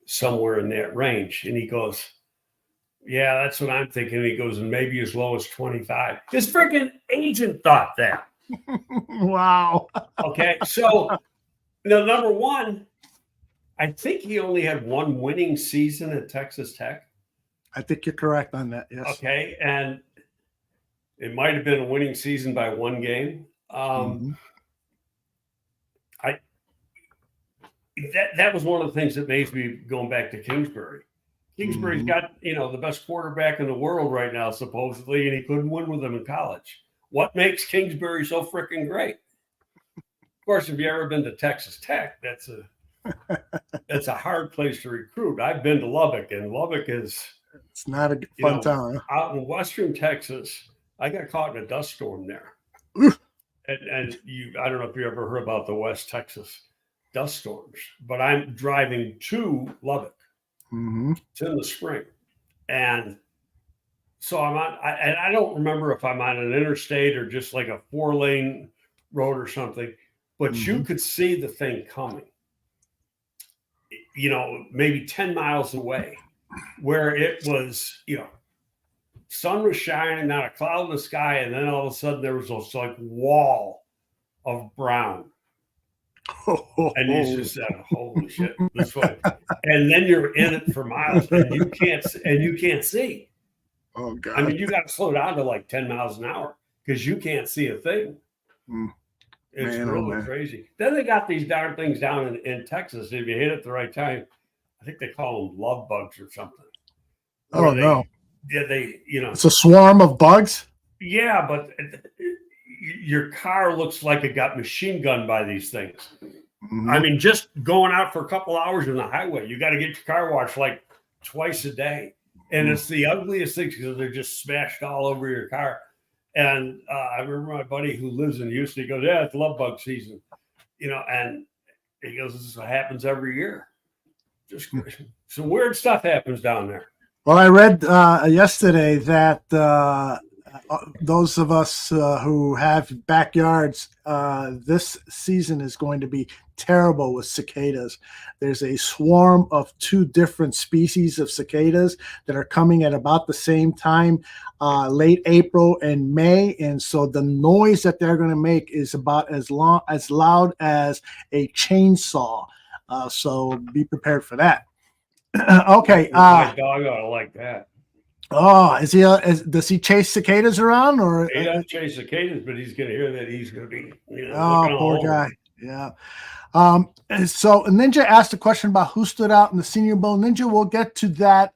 somewhere in that range. And he goes, yeah, that's what I'm thinking. And he goes, and maybe as low as 25. His freaking agent thought that. Wow. Okay. So, number one, I think he only had one winning season at Texas Tech. I think you're correct on that. Yes. Okay. And it might have been a winning season by one game. That was one of the things that makes me going back to Kingsbury. Kingsbury's got, the best quarterback in the world right now, supposedly, and he couldn't win with him in college. What makes Kingsbury so freaking great? Of course, if you've ever been to Texas Tech, that's a hard place to recruit. I've been to Lubbock, and Lubbock is... It's not a fun town. Out in Western Texas, I got caught in a dust storm there. And I don't know if you ever heard about the West Texas dust storms, but I'm driving to Lubbock. It's in the spring. And so I don't remember if I'm on an interstate or just like a 4-lane road or something, but you could see the thing coming, maybe 10 miles away, where it was, sun was shining, not a cloud in the sky, and then all of a sudden there was this like wall of brown. And you just said, "Holy shit, this way!" And then you're in it for miles, and you can't see. Oh God! I mean, you got to slow down to like 10 miles an hour because you can't see a thing. It's really crazy. Then they got these darn things down in Texas. If you hit it at the right time, I think they call them love bugs or something. Oh no! Yeah, it's a swarm of bugs. Yeah, but your car looks like it got machine gunned by these things. I mean, just going out for a couple hours on the highway, you got to get your car washed like twice a day. And it's the ugliest things because they're just smashed all over your car. And I remember my buddy who lives in Houston, he goes, "Yeah, it's love bug season." And he goes, "This is what happens every year." Just some weird stuff happens down there. Well, I read yesterday that those of us who have backyards, this season is going to be terrible with cicadas. There's a swarm of 2 different species of cicadas that are coming at about the same time, late April and May. And so the noise that they're going to make is about as loud as a chainsaw. So be prepared for that. Okay. My dog ought to like that. Oh, does he chase cicadas around, or he doesn't chase cicadas, but he's going to hear that he's going to be. Oh, poor guy. Yeah. And so Ninja asked a question about who stood out in the Senior Bowl. Ninja, we'll get to that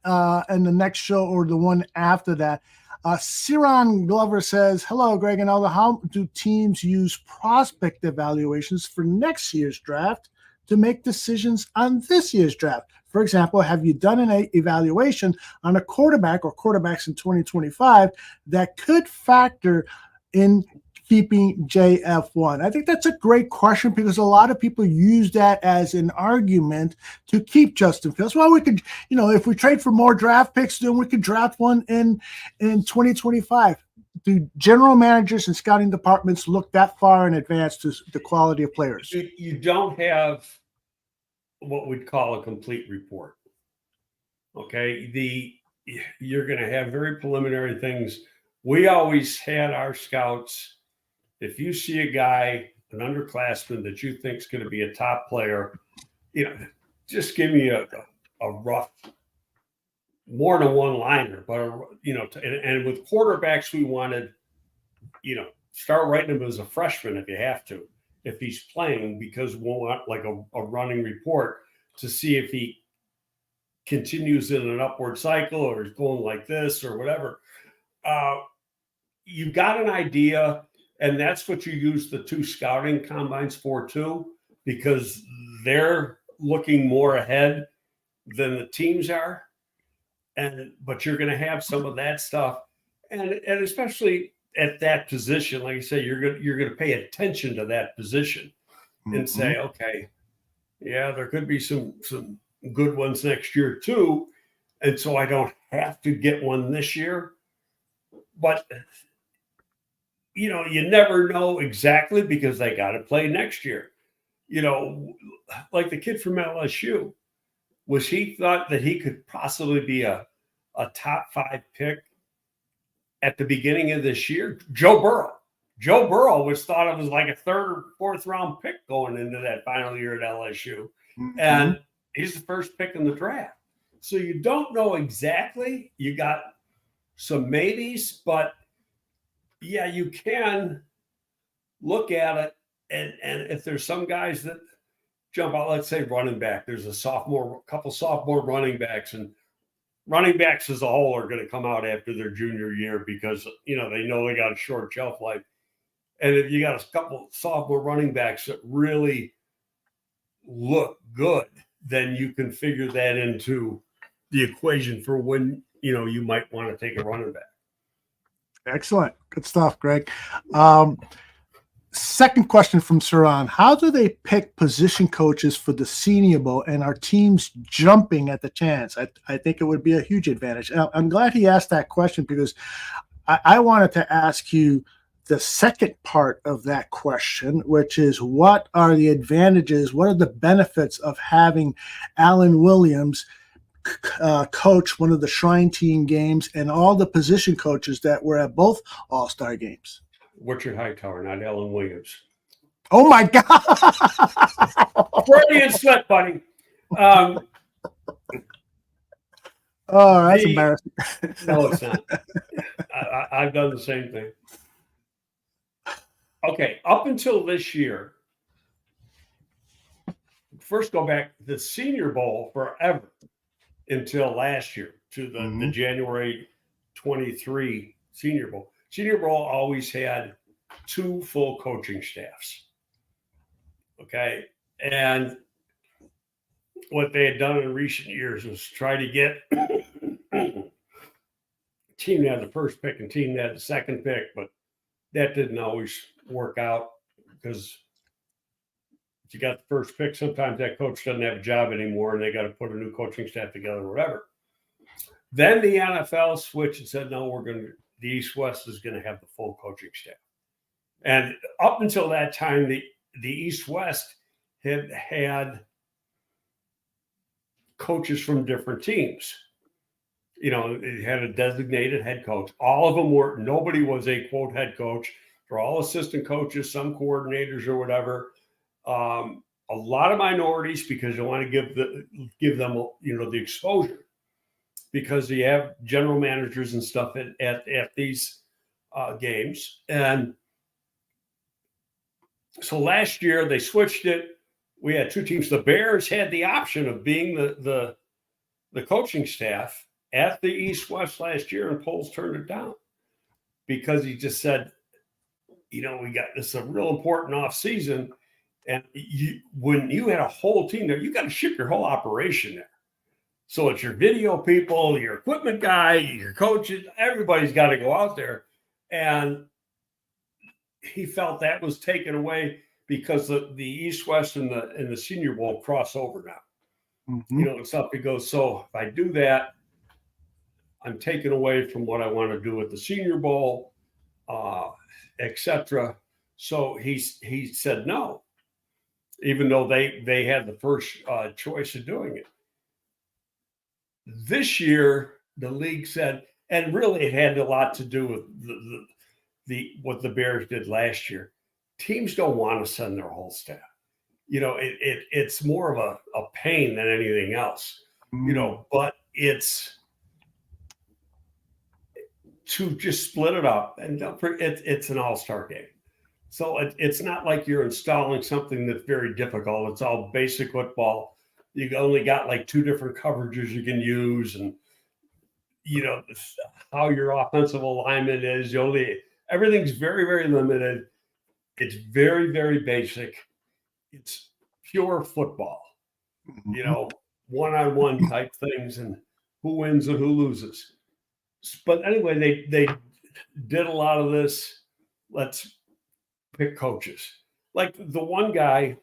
in the next show or the one after that. Ciron Glover says, "Hello, Greg and Aldo. How do teams use prospect evaluations for next year's draft to make decisions on this year's draft? For example, have you done an evaluation on a quarterback or quarterbacks in 2025 that could factor in keeping JF1?" I think that's a great question because a lot of people use that as an argument to keep Justin Fields. Well, we could, if we trade for more draft picks, then we could draft one in 2025. Do general managers and scouting departments look that far in advance to the quality of players? You don't have what we'd call a complete report. Okay. You're going to have very preliminary things. We always had our scouts. If you see a guy, an underclassman that you think is going to be a top player, just give me a rough, more than one liner, but and with quarterbacks, we wanted, start writing him as a freshman if you have to, if he's playing, because we'll want like a running report to see if he continues in an upward cycle or is going like this or whatever. You've got an idea, and that's what you use the 2 scouting combines for too, because they're looking more ahead than the teams are. But you're going to have some of that stuff, and especially at that position, like I say, you're going to pay attention to that position and say, okay, yeah, there could be some good ones next year too, and so I don't have to get one this year. But you never know exactly because they got to play next year. Like the kid from LSU, was he thought that he could possibly be a top 5 pick at the beginning of this year? Joe Burrow was thought of as like a 3rd or 4th round pick going into that final year at LSU. And he's the first pick in the draft. So you don't know exactly. You got some maybes, but yeah, you can look at it. And if there's some guys that jump out, let's say running back, there's a couple sophomore running backs, and running backs as a whole are going to come out after their junior year because, they know they got a short shelf life. And if you got a couple sophomore running backs that really look good, then you can figure that into the equation for when, you might want to take a running back. Excellent. Good stuff, Greg. Second question from Saran. How do they pick position coaches for the Senior Bowl, and are teams jumping at the chance? I think it would be a huge advantage. I'm glad he asked that question because I wanted to ask you the second part of that question, which is what are the advantages, what are the benefits of having Alan Williams coach one of the Shrine Team games and all the position coaches that were at both All-Star games. Richard Hightower, not Ellen Williams. Oh my God! Freudian slip, buddy. Oh, that's embarrassing. No, it's not. I've done the same thing. Okay, up until this year, first go back the Senior Bowl forever until last year to the January 23 Senior Bowl. Senior Bowl always had 2 full coaching staffs. Okay, and what they had done in recent years was try to get team that had the first pick and team that had the second pick, but that didn't always work out because if you got the first pick, sometimes that coach doesn't have a job anymore and they got to put a new coaching staff together or whatever. Then the NFL switched and said, no, the East-West is going to have the full coaching staff. And up until that time, the East-West had coaches from different teams. You know, it had a designated head coach. All of them nobody was a quote head coach. They're all assistant coaches, some coordinators or whatever. A lot of minorities because you want to give them, you know, the exposure because you have general managers and stuff at these games. And so last year they switched it. We had 2 teams. The Bears had the option of being the coaching staff at the East-West last year, and Poles turned it down because he just said, you know, this is a real important offseason, and when you had a whole team there, you got to ship your whole operation there. So it's your video people, your equipment guy, your coaches, everybody's got to go out there. And he felt that was taken away because the East-West and the Senior Bowl cross over now. You know, it's up. He goes, so if I do that, I'm taken away from what I want to do with the Senior Bowl, etc. So he said no, even though they had the first choice of doing it. This year, the league said, and really it had a lot to do with what the Bears did last year. Teams don't want to send their whole staff. You know, it's more of a pain than anything else. You know, but it's to just split it up, and it's an all-star game. So it's not like you're installing something that's very difficult. It's all basic football. You only got like 2 different coverages you can use, and you know how your offensive alignment is. Everything's very, very limited. It's very, very basic. It's pure football. You know, one-on-one type things, and who wins and who loses. But anyway, they did a lot of this. Let's pick coaches. Like the one guy,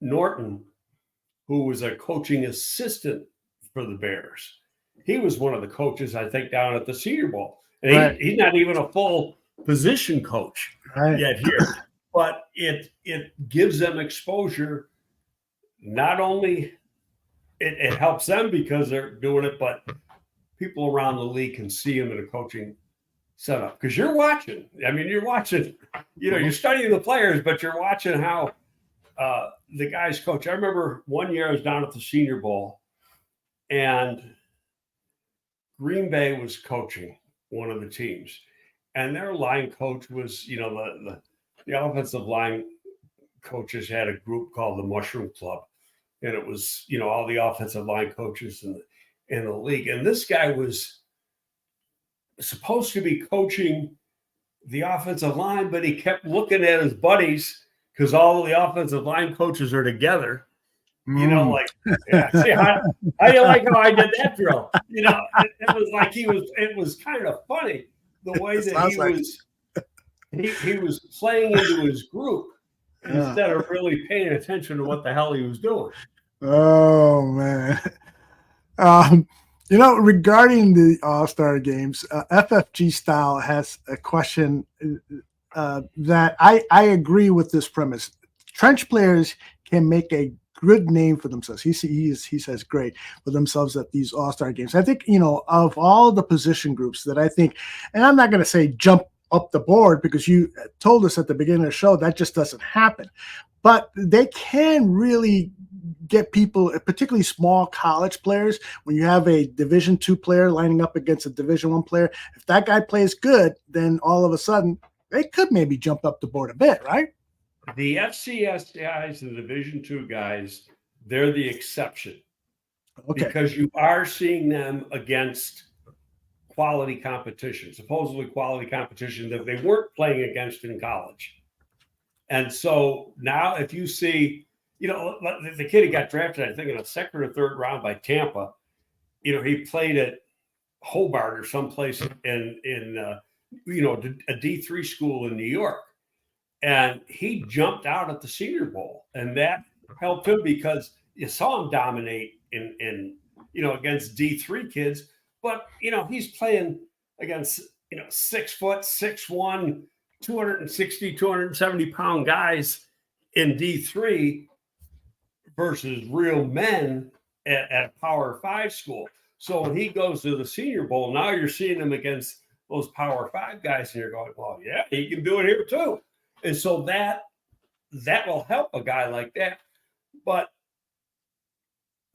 Norton, who was a coaching assistant for the Bears. He was one of the coaches, I think, down at the Senior Bowl. And he's not even a full position coach yet here. But it gives them exposure. Not only it helps them because they're doing it, but people around the league can see them in a coaching setup. Because you're watching. I mean, you're watching, you know, you're studying the players, but you're watching how the guys coach. I remember one year I was down at the Senior Bowl, and Green Bay was coaching one of the teams. And their line coach was, you know, the offensive line coaches had a group called the Mushroom Club. And it was, you know, all the offensive line coaches in the league. And this guy was supposed to be coaching the offensive line, but he kept looking at his buddies because all of the offensive line coaches are together. You know, like, yeah, see, how do you like how I did that drill? You know, it was like it was kind of funny the way that he was playing into his group instead of really paying attention to what the hell he was doing. Oh, man. You know, regarding the All-Star games, FFG Style has a question that I agree with this premise. Trench players can make a good name for themselves. He says great for themselves at these All-Star games. I think, of all the position groups that I think, and I'm not going to say jump up the board because you told us at the beginning of the show that just doesn't happen, but they can really get people, particularly small college players, when you have a Division II player lining up against a Division I player, if that guy plays good, then all of a sudden they could maybe jump up the board a bit, right? The FCS guys, the Division II guys, they're the exception. Okay. Because you are seeing them against quality competition, supposedly quality competition that they weren't playing against in college. And so now if you see, the kid who got drafted, I think in the second or third round by Tampa, he played at Hobart or someplace in a D3 school in New York. And he jumped out at the Senior Bowl, and that helped him because you saw him dominate in against D3 kids. But he's playing against 6 foot, 6'1", 260, 270 pound guys in D3 versus real men at a Power 5 school. So when he goes to the Senior Bowl, now you're seeing him against those Power 5 guys, and you're going, well, yeah, he can do it here too. And so that will help a guy like that. But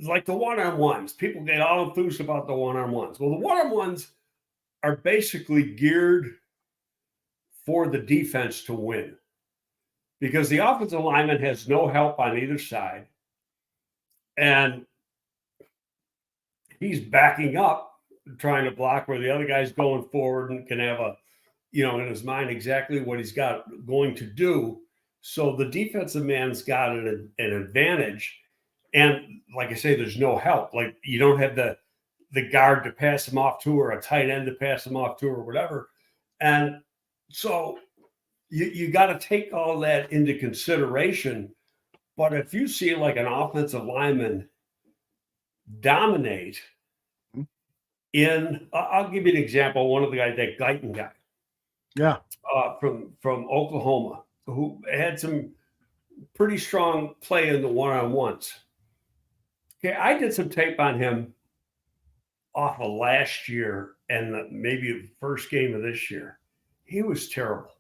like the one-on-ones, people get all enthused about the one-on-ones. Well, the one-on-ones are basically geared for the defense to win because the offensive lineman has no help on either side. And he's backing up, trying to block where the other guy's going forward and can have in his mind exactly what he's going to do. So the defensive man's got an advantage. And like I say, there's no help. Like you don't have the guard to pass him off to or a tight end to pass him off to or whatever. And so you got to take all that into consideration. But if you see like an offensive lineman dominate I'll give you an example. One of the guys, that Guyton guy. Yeah. From Oklahoma, who had some pretty strong play in the one-on-ones. Okay, I did some tape on him off of last year and maybe the first game of this year. He was terrible.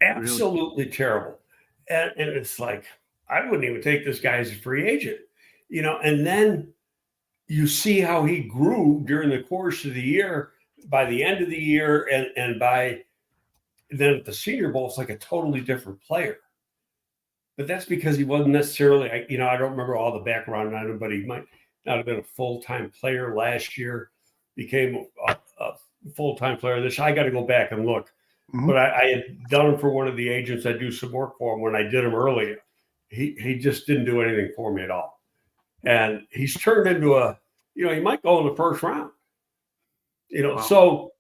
Absolutely terrible. And it's like, I wouldn't even take this guy as a free agent, and then you see how he grew during the course of the year, by the end of the year, and then at the Senior Bowl, it's like a totally different player. But that's because he wasn't necessarily, I don't remember all the background on him, but he might not have been a full-time player last year, became a full-time player this year. I got to go back and look. Mm-hmm. But I had done him for one of the agents. I do some work for him when I did him earlier. He just didn't do anything for me at all. And he's turned into he might go in the first round. Wow. So,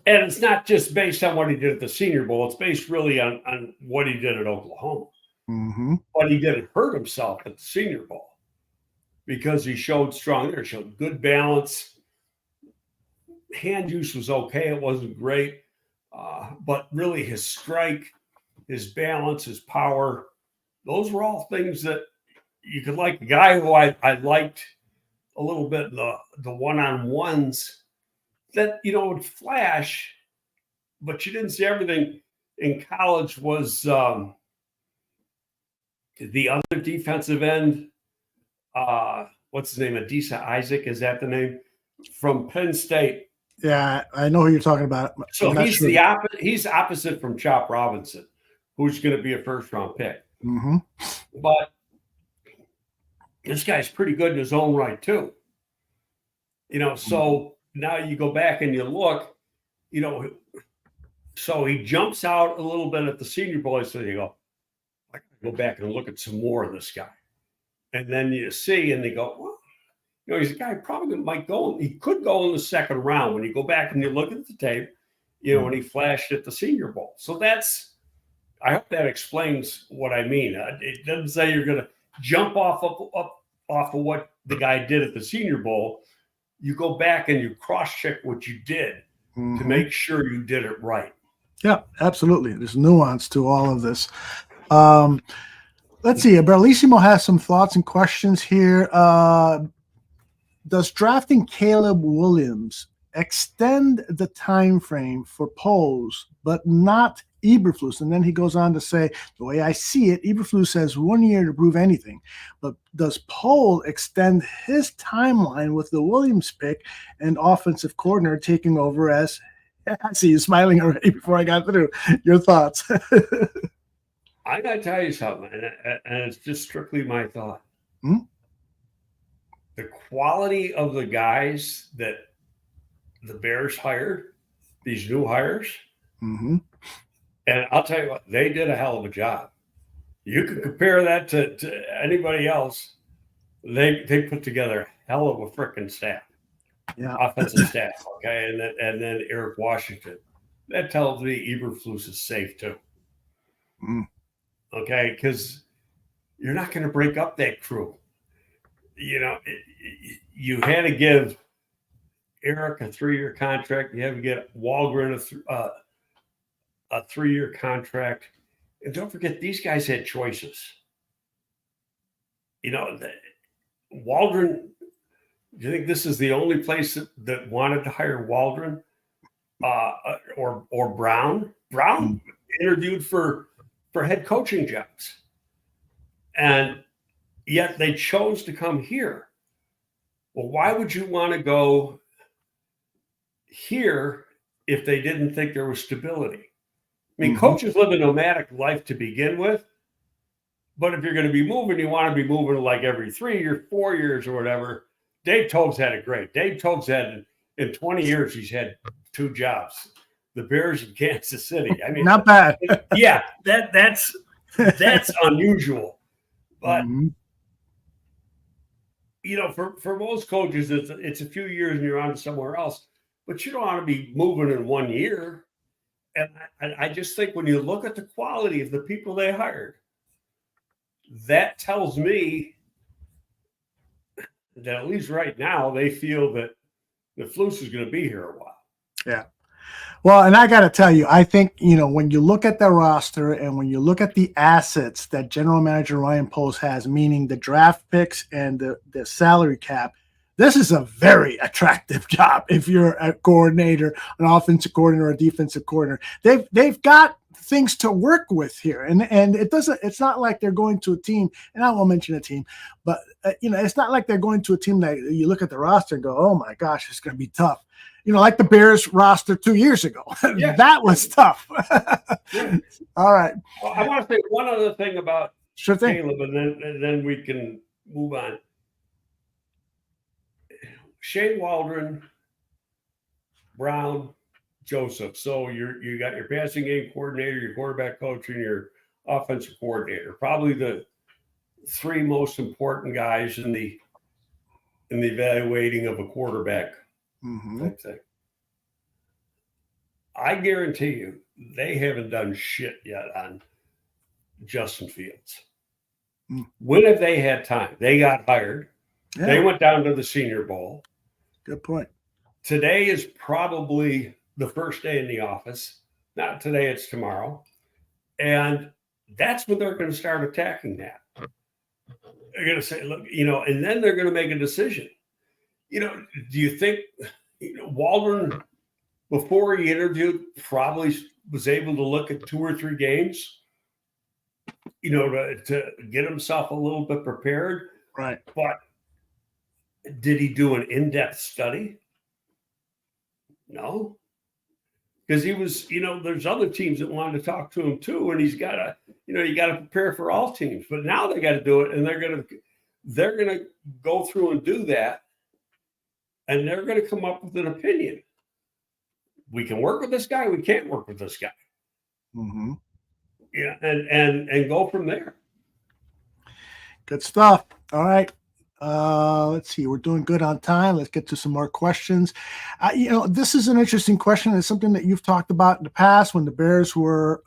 and it's not just based on what he did at the Senior Bowl. It's based really on what he did at Oklahoma. Mm-hmm. But he didn't hurt himself at the Senior Bowl because he showed strong there, showed good balance. Hand use was okay. It wasn't great. But really his strike, his balance, his power, those were all things that you could like. The guy who I liked a little bit, the one-on-ones that, would flash, but you didn't see everything in college, was the other defensive end. What's his name? Adisa Isaac, is that the name? From Penn State. Yeah, I know who you're talking about. So he's he's opposite from Chop Robinson, who's going to be a first-round pick. Mm-hmm. But this guy's pretty good in his own right too. So now you go back and you look, so he jumps out a little bit at the Senior Bowl. So you go, I got to go back and look at some more of this guy. And then you see, and they go, well, he's a guy probably might go. He could go in the second round when you go back and you look at the tape, when he flashed at the Senior Bowl. So I hope that explains what I mean. It doesn't say you're going to jump off of what the guy did at the Senior Bowl. You go back and you cross-check what you did to make sure you did it right. Yeah, absolutely. There's nuance to all of this. Let's see. Bellissimo has some thoughts and questions here. Does drafting Caleb Williams extend the time frame for Poles, but not Eberflus? And then he goes on to say, the way I see it, Eberflus has 1 year to prove anything. But does Pole extend his timeline with the Williams pick and offensive coordinator taking over as I see you smiling already before I got through. Your thoughts? I got to tell you something, and it's just strictly my thought. The quality of the guys that the Bears hired, these new hires, and I'll tell you what, they did a hell of a job. You can compare that to anybody else. They put together a hell of a freaking staff, offensive staff, okay? And then Eric Washington. That tells me Eberflus is safe too. Okay, because you're not going to break up that crew. You know, you had to give Eric a 3-year contract. You had to get Waldron a 3-year contract. And don't forget, these guys had choices. You know, Waldron, do you think this is the only place that wanted to hire Waldron or Brown? Brown interviewed for head coaching jobs. And yet they chose to come here. Well, why would you want to go here if they didn't think there was stability? I mean, coaches live a nomadic life to begin with, but if you're going to be moving, you want to be moving like every 3 or 4 years or whatever. Dave Togue's had it great. Dave Togue's had, in 20 years, he's had 2 jobs. The Bears in Kansas City. I mean, not bad. Yeah, that's unusual. But you know, for most coaches, it's a few years and you're on to somewhere else. But you don't want to be moving in 1 year. And I just think when you look at the quality of the people they hired, that tells me that at least right now they feel that the Flus is going to be here a while. Yeah. Well, and I got to tell you, I think, you know, when you look at the roster and when you look at the assets that General Manager Ryan Poles has, meaning the draft picks and the salary cap, this is a very attractive job if you're a coordinator, an offensive coordinator, or a defensive coordinator. They've got things to work with here, and it's not like they're going to a team, and I won't mention a team, but you know, it's not like they're going to a team that you look at the roster and go, oh my gosh, it's going to be tough. You know, like the Bears roster 2 years ago. Yeah. That was tough. Yeah. All right. Well, I want to say one other thing about Caleb, and then we can move on. Shane Waldron, Brown, Joseph. So you got your passing game coordinator, your quarterback coach, and your offensive coordinator. Probably the 3 most important guys in the evaluating of a quarterback. I guarantee you they haven't done shit yet on Justin Fields. When have they had time? They got hired. Yeah. They went down to the Senior Bowl. Good point. Today is probably the first day in the office. Not today, it's tomorrow. And that's when they're going to start attacking that. They're going to say, look, you know, and then they're going to make a decision. You know, do you think Waldron, before he interviewed, probably was able to look at 2 or 3 games, you know, to get himself a little bit prepared? Right. But did he do an in-depth study? No. Because he was, you know, there's other teams that wanted to talk to him too, and he's got to, you know, you got to prepare for all teams. But now they got to do it, and they're going to go through and do that. And they're going to come up with an opinion. We can work with this guy. We can't work with this guy. Yeah, and go from there. Good stuff. All right. Let's see. We're doing good on time. Let's get to some more questions. You know, this is an interesting question. It's something that you've talked about in the past when the Bears were,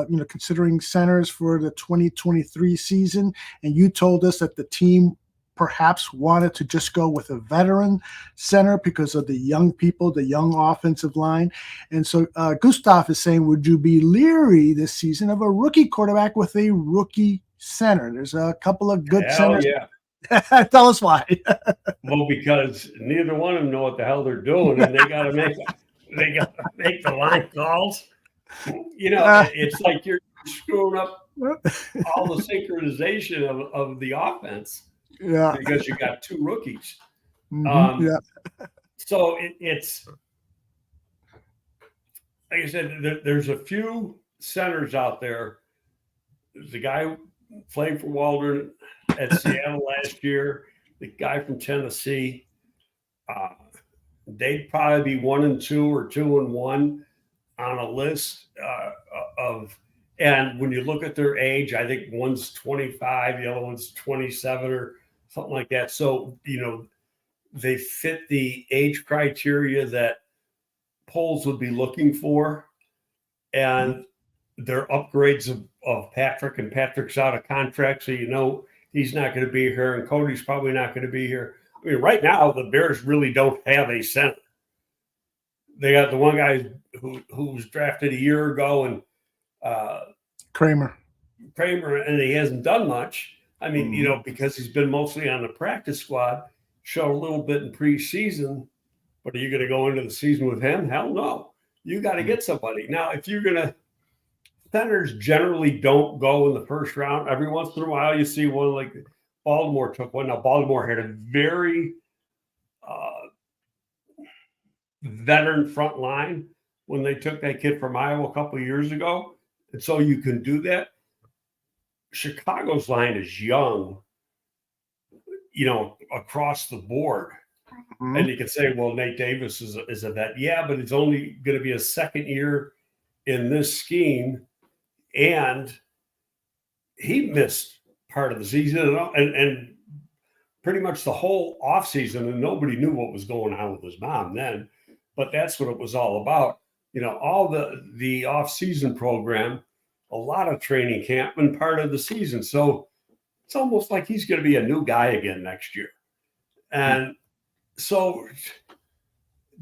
you know, considering centers for the 2023 season, and you told us that the team perhaps wanted to just go with a veteran center because of the young people, the young offensive line. And so Gustav is saying, would you be leery this season of a rookie quarterback with a rookie center? There's a couple of good Hell centers. yeah. Tell us why. Well, because neither one of them know what the hell they're doing, and they got to make the line calls. You know, it's like you're screwing up all the synchronization of the offense. Yeah. Because you got two rookies. Yeah. So it's like I said, there's a few centers out there. There's a guy who played for Waldron at Seattle last year, the guy from Tennessee. They'd probably be 1-2 or 2-1 on a list of. And when you look at their age, I think one's 25, the other one's 27 or something like that. So, you know, they fit the age criteria that polls would be looking for. And they're upgrades of Patrick, and Patrick's out of contract. So, you know, he's not going to be here, and Cody's probably not going to be here. I mean, right now, the Bears really don't have a center. They got the one guy who was drafted a year ago, and Kramer, and he hasn't done much. I mean, you know, because he's been mostly on the practice squad, showed a little bit in preseason, but are you going to go into the season with him? Hell no. You got to get somebody. Now, if you're going to, centers generally don't go in the first round. Every once in a while, you see one like Baltimore took one. Now, Baltimore had a very veteran front line when they took that kid from Iowa a couple of years ago. And so you can do that. Chicago's line is young, you know, across the board. And you can say, well, Nate Davis is a vet. Yeah, but it's only going to be a second year in this scheme. And he missed part of the season and pretty much the whole offseason, and nobody knew what was going on with his mom then. But that's what it was all about. You know, all the offseason program, a lot of training camp and part of the season. So it's almost like he's going to be a new guy again next year. And so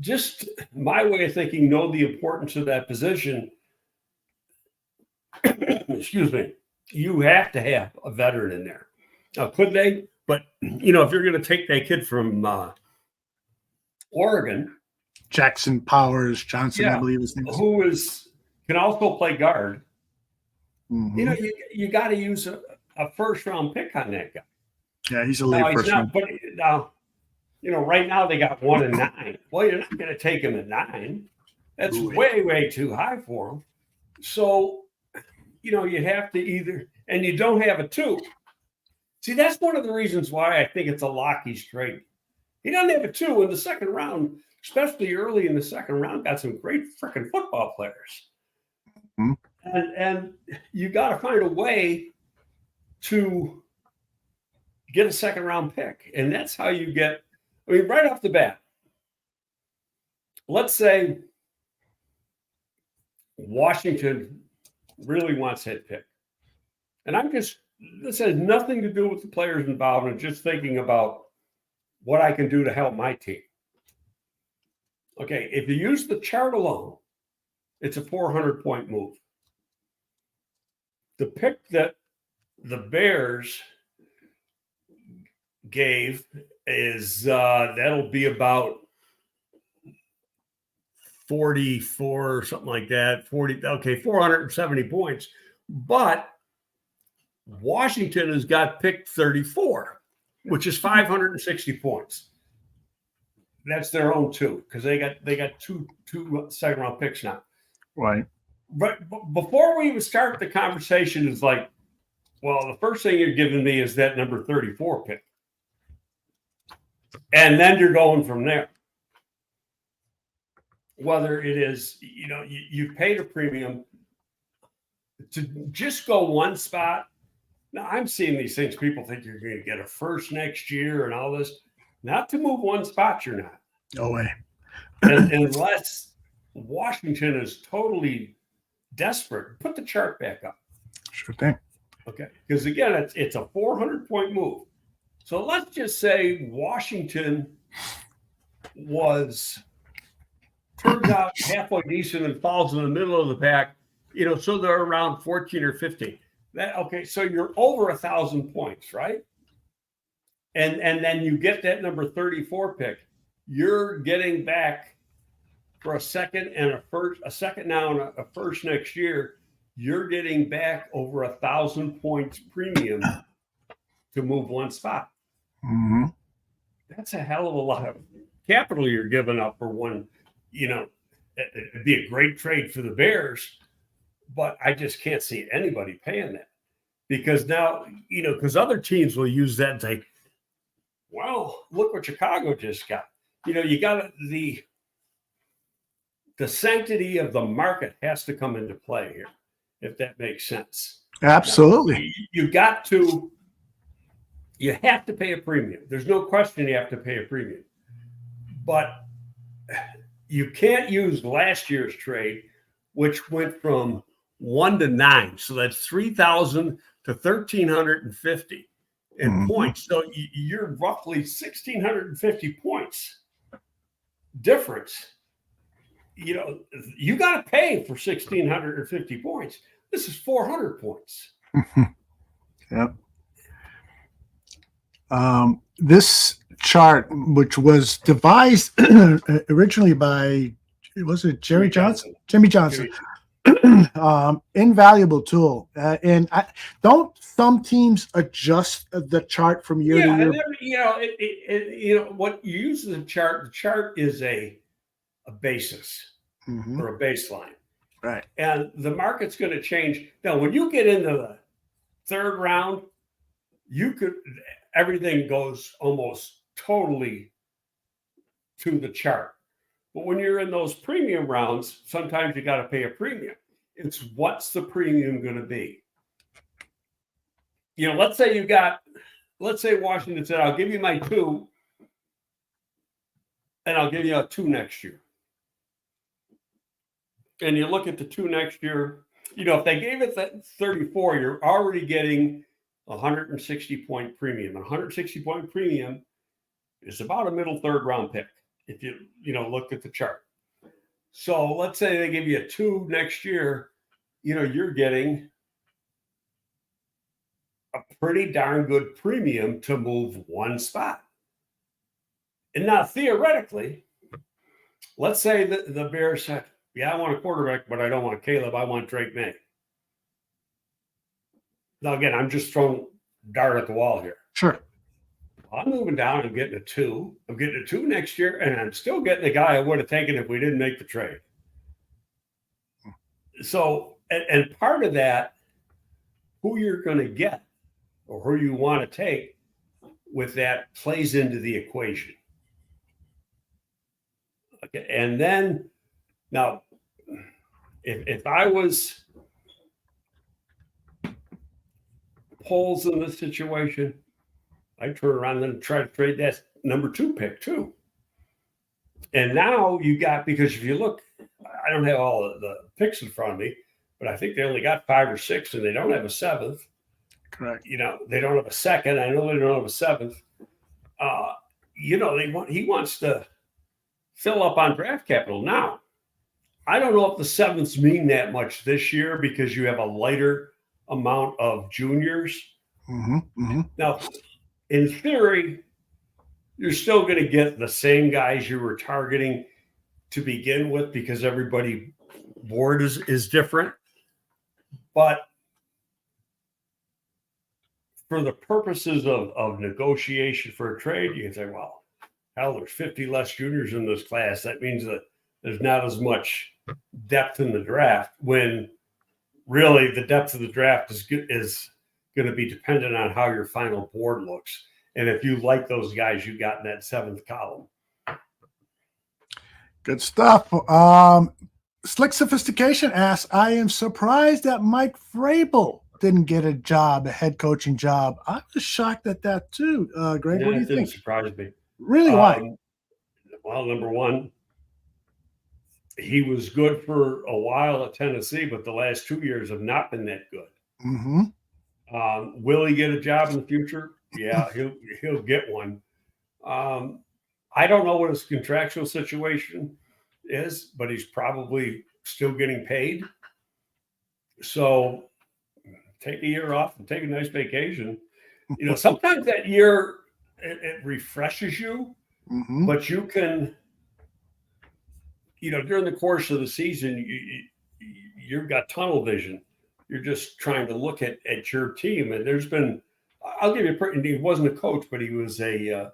just my way of thinking, know the importance of that position. Excuse me. You have to have a veteran in there. Now, could they? But, you know, if you're going to take that kid from Oregon. Jackson Powers Johnson, I believe his name is. Who can also play guard. You know, you got to use a first-round pick on that guy. Yeah, he's a late first round. But now, you know, right now they got 1 and 9. Well, you're not going to take him at 9. That's way, way too high for him. So, you know, you have to either, and you don't have a 2. See, that's one of the reasons why I think it's a lock he's trading. He doesn't have a 2 in the second round, especially early in the second round. Got some great freaking football players. And you got to find a way to get a second round pick. And that's how you get, I mean, right off the bat, let's say Washington really wants that pick. And this has nothing to do with the players involved. I'm just thinking about what I can do to help my team. Okay, if you use the chart alone, it's a 400-point move. The pick that the Bears gave is that'll be about 44 or something like that. 470 points. But Washington has got pick 34, which is 560 points. That's their own 2 because they got two second round picks now. Right. But before we even start the conversation, is like, well, the first thing you're giving me is that number 34 pick. And then you're going from there. Whether it is, you know, you paid a premium to just go one spot. Now, I'm seeing these things. People think you're going to get a first next year and all this. Not to move one spot, you're not. No way. Unless Washington is totally desperate. Put the chart back up. Sure thing. Okay. Because, again, it's a 400-point move. So let's just say Washington turns out halfway decent and falls in the middle of the pack, you know, so they're around 14 or 15. Okay, so you're over 1,000 points, right? And then you get that number 34 pick. You're getting back for a second and a second now and a first next year. You're getting back over 1,000 points premium to move one spot. Mm-hmm. That's a hell of a lot of capital you're giving up for one. It'd be a great trade for the Bears, but I just can't see anybody paying that, because now, because other teams will use that and say, well, look what Chicago just got. You got the sanctity of the market has to come into play here, if that makes sense. Absolutely. Now, you have to pay a premium. There's no question you have to pay a premium. But you can't use last year's trade, which went from 1 to 9. So that's 3,000 to 1,350 in points. So you're roughly 1,650 points difference. You got to pay for 1,650 points. This is 400 points. Yep. This chart, which was devised originally by, was it Jimmy Johnson? Invaluable tool. And don't some teams adjust the chart from year to year? What you use the chart is a basis or a baseline. Right. And the market's going to change. Now, when you get into the third round, everything goes almost totally to the chart. But when you're in those premium rounds, sometimes you got to pay a premium. It's what's the premium going to be? Let's say Washington said, I'll give you my 2, and I'll give you a 2 next year. And you look at the 2 next year, if they gave it that 34, you're already getting 160 point premium. 160 point premium is about a middle third round pick if you look at the chart. So let's say they give you a 2 next year, you're getting a pretty darn good premium to move one spot. And now theoretically, let's say that the Bears said, I want a quarterback, but I don't want Caleb. I want Drake May. Now, again, I'm just throwing dart at the wall here. Sure. I'm moving down and getting a 2. I'm getting a 2 next year, and I'm still getting the guy I would have taken if we didn't make the trade. So, and part of that, who you're going to get or who you want to take with that plays into the equation. Okay, and then now, if I was Poles in this situation, I'd turn around and try to trade that number 2 pick too. And now you got, because if you look, I don't have all the picks in front of me, but I think they only got 5 or 6, and they don't have a 7th. Correct. They don't have a 2nd. I know they don't have a 7th. He wants to fill up on draft capital. Now, I don't know if the 7ths mean that much this year because you have a lighter amount of juniors. Now, in theory, you're still going to get the same guys you were targeting to begin with because everybody board is different. But for the purposes of negotiation for a trade, you can say, well, hell, there's 50 less juniors in this class. That means that there's not as much depth in the draft, when really the depth of the draft is going to be dependent on how your final board looks. And if you like those guys you got in that 7th column. Good stuff. Slick Sophistication asks, I am surprised that Mike Vrabel didn't get a head coaching job. I was shocked at that too. Greg, what do you think? It didn't surprise me. Really? Why? Well, number one, he was good for a while at Tennessee, but the last 2 years have not been that good. Will he get a job in the future? Yeah, he'll get one. I don't know what his contractual situation is, but he's probably still getting paid. So take a year off and take a nice vacation. You know, sometimes that year it refreshes you, but you can, you know, during the course of the season, you've got tunnel vision. You're just trying to look at your team. And there's been, I'll give you he wasn't a coach, but he was a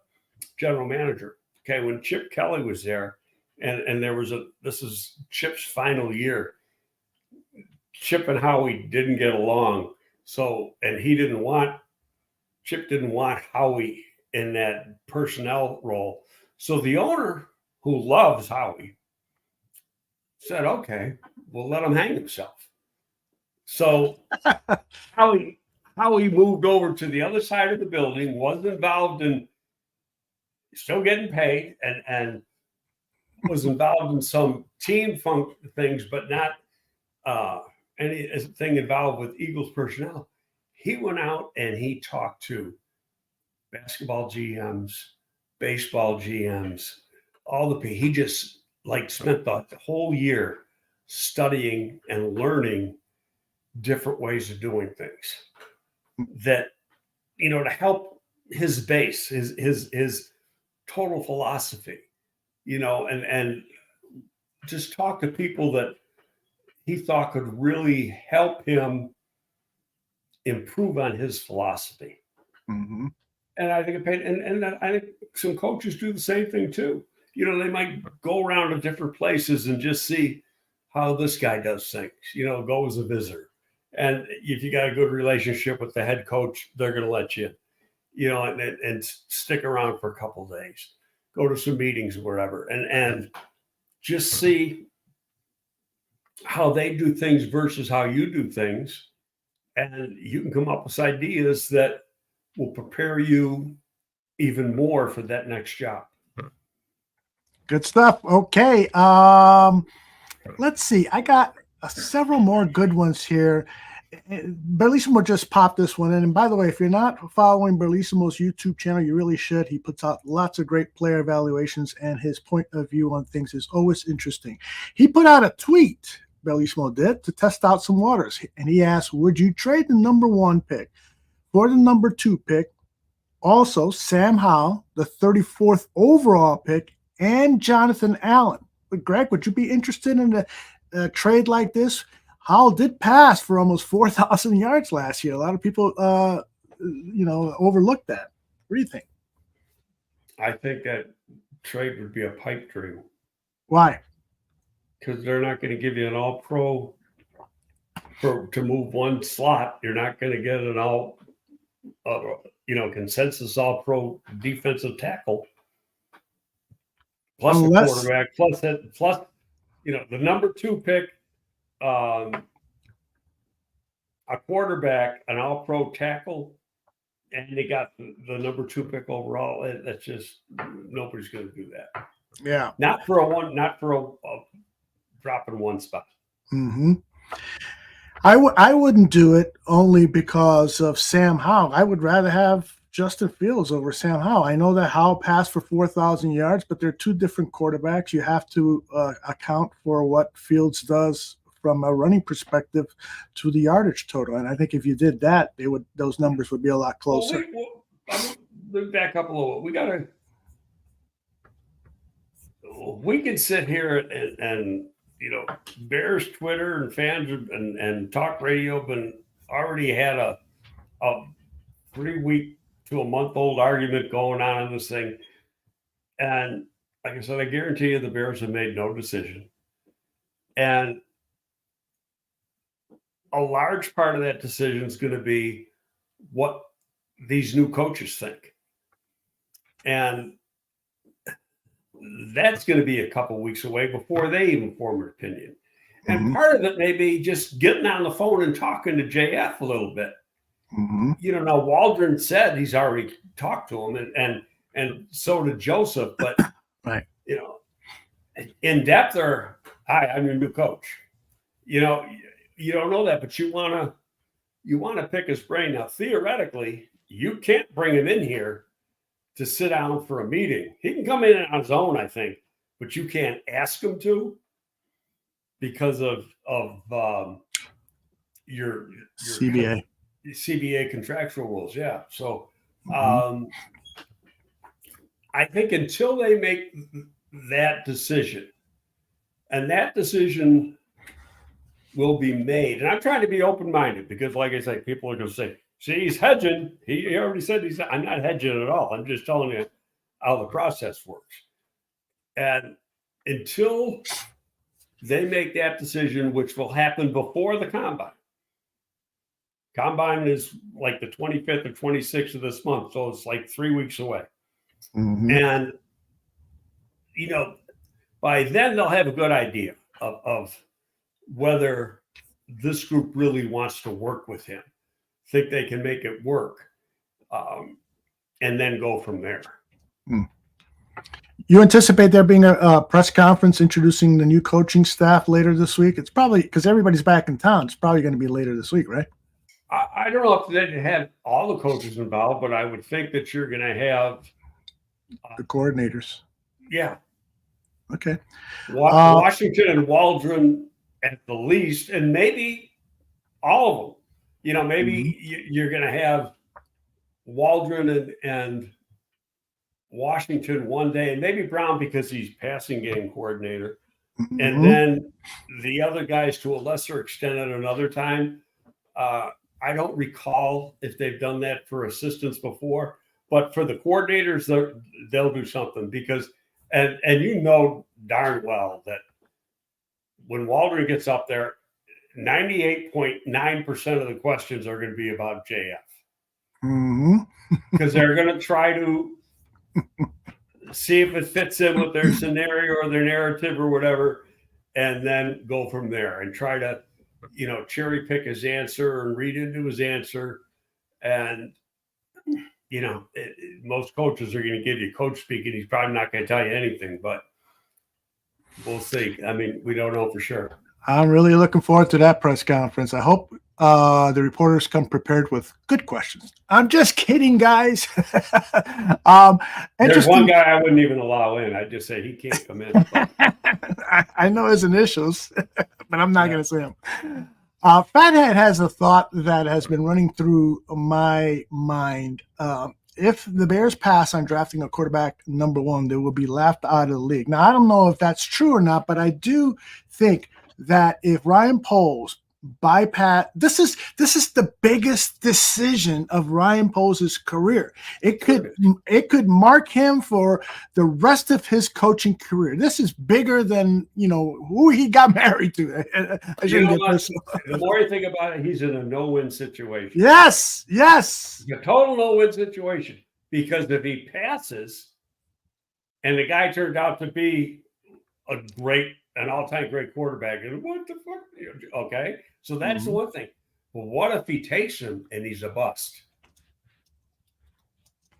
general manager. Okay. When Chip Kelly was there, and there was this is Chip's final year. Chip and Howie didn't get along. So, and Chip didn't want Howie in that personnel role. So the owner, who loves Howie, said, okay, we'll let him hang himself. So Howie moved over to the other side of the building, was involved in still getting paid and was involved in some team things, but not anything involved with Eagles personnel. He went out and he talked to basketball GMs, baseball GMs, he just spent the whole year studying and learning different ways of doing things that, you know, to help his base, his total philosophy, you know, and just talk to people that he thought could really help him improve on his philosophy. And I think it paid, and I think some coaches do the same thing too. You know, they might go around to different places and just see how this guy does things, you know, go as a visitor. And if you got a good relationship with the head coach, they're going to let you, you know, and stick around for a couple of days, go to some meetings or whatever, and just see how they do things versus how you do things. And you can come up with ideas that will prepare you even more for that next job. Good stuff. Okay. Let's see. I got several more good ones here. Bellissimo just popped this one in. And by the way, if you're not following Bellissimo's YouTube channel, you really should. He puts out lots of great player evaluations, and his point of view on things is always interesting. He put out a tweet, Bellissimo did, to test out some waters. And he asked, would you trade the number 1 pick for the number 2 pick? Also, Sam Howell, the 34th overall pick, and Jonathan Allen. But Greg, would you be interested in a trade like this? Howell did pass for almost 4,000 yards last year. A lot of people, you know, overlooked that. What do you think? I think that trade would be a pipe dream. Why? Because they're not going to give you an all-pro to move one slot. You're not going to get an all, you know, consensus all-pro defensive tackle. Plus the quarterback, plus, you know, the number 2 pick, a quarterback, an all-pro tackle, and they got the number 2 pick overall. That's just, nobody's going to do that. Yeah. Not for a drop in one spot. I wouldn't do it only because of Sam Howell. I would rather have Justin Fields over Sam Howell. I know that Howell passed for 4,000 yards, but they're 2 different quarterbacks. You have to account for what Fields does from a running perspective to the yardage total. And I think if you did that, those numbers would be a lot closer. Well, back up a little bit. We can sit here and you know, Bears Twitter and fans and talk radio been already had a 3-week to a month-old argument going on in this thing. And like I said, I guarantee you the Bears have made no decision. And a large part of that decision is going to be what these new coaches think. And that's going to be a couple of weeks away before they even form an opinion. And part of it may be just getting on the phone and talking to JF a little bit. You know, now Waldron said he's already talked to him, and so did Joseph. But right, you know, in depth, or hi, I'm your new coach. You know, you don't know that, but you want to pick his brain. Now, theoretically, you can't bring him in here to sit down for a meeting. He can come in on his own, I think, but you can't ask him to because of your CBA. CBA contractual rules. Yeah. So I think until they make that decision, and that decision will be made, and I'm trying to be open-minded because, like I say, people are going to say, see, he's hedging. He already said I'm not hedging at all. I'm just telling you how the process works. And until they make that decision, which will happen before the combine. Combine is like the 25th or 26th of this month, so it's like 3 weeks away. And, by then they'll have a good idea of whether this group really wants to work with him, think they can make it work, and then go from there. You anticipate there being a press conference introducing the new coaching staff later this week? It's probably because everybody's back in town. It's probably going to be later this week, right? I don't know if they had all the coaches involved, but I would think that you're going to have the coordinators. Yeah. Okay. Washington and Waldron at the least, and maybe all of them. Maybe you're going to have Waldron and Washington one day, and maybe Brown because he's passing game coordinator, and then the other guys to a lesser extent at another time. I don't recall if they've done that for assistants before, but for the coordinators, they'll do something because, and darn well that when Waldron gets up there, 98.9% of the questions are going to be about JF because they're going to try to see if it fits in with their scenario or their narrative or whatever, and then go from there and try to, cherry pick his answer and read into his answer. And, most coaches are going to give you coach speak, and he's probably not going to tell you anything, but we'll see. I mean, we don't know for sure. I'm really looking forward to that press conference. I hope the reporters come prepared with good questions. I'm just kidding, guys. There's one guy I wouldn't even allow in. I'd just say he can't come in. I know his initials, but I'm not going to say them. Fathead has a thought that has been running through my mind. If the Bears pass on drafting a quarterback number one, they will be laughed out of the league. Now, I don't know if that's true or not, but I do think that if Ryan Poles bypass, this is the biggest decision of Ryan Poles' career. It could mark him for the rest of his coaching career. This is bigger than who he got married to. The more you think about it, he's in a no-win situation. Yes. A total no-win situation, because if he passes and the guy turned out to be an all-time great quarterback, and what the fuck? Okay, so that's the one thing. But what if he takes him and he's a bust?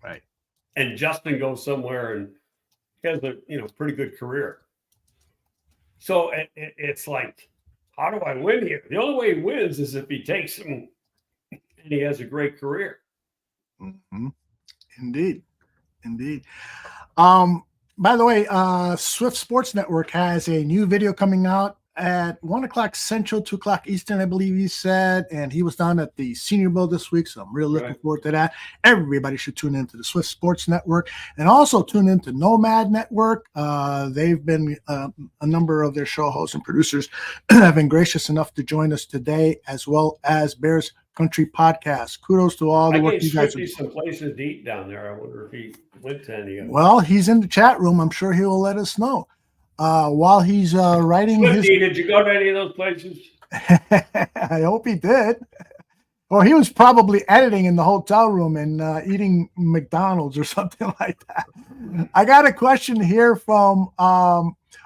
Right. And Justin goes somewhere and has a pretty good career. So it's like, how do I win here? The only way he wins is if he takes him and he has a great career. Indeed. By the way, Swift Sports Network has a new video coming out at 1 o'clock Central, 2 o'clock Eastern, I believe he said. And he was down at the Senior Bowl this week, so I'm really looking forward to that. Everybody should tune into the Swift Sports Network and also tune into Nomad Network. They've been a number of their show hosts and producers have been gracious enough to join us today, as well as Bears Country Podcast. Kudos to all the work you guys are doing. Some places to eat down there. I wonder if he went to any of them. Well, he's in the chat room. I'm sure he will let us know. While he's writing his... Did you go to any of those places? I hope he did. Or he was probably editing in the hotel room and eating McDonald's or something like that. I got a question here from... I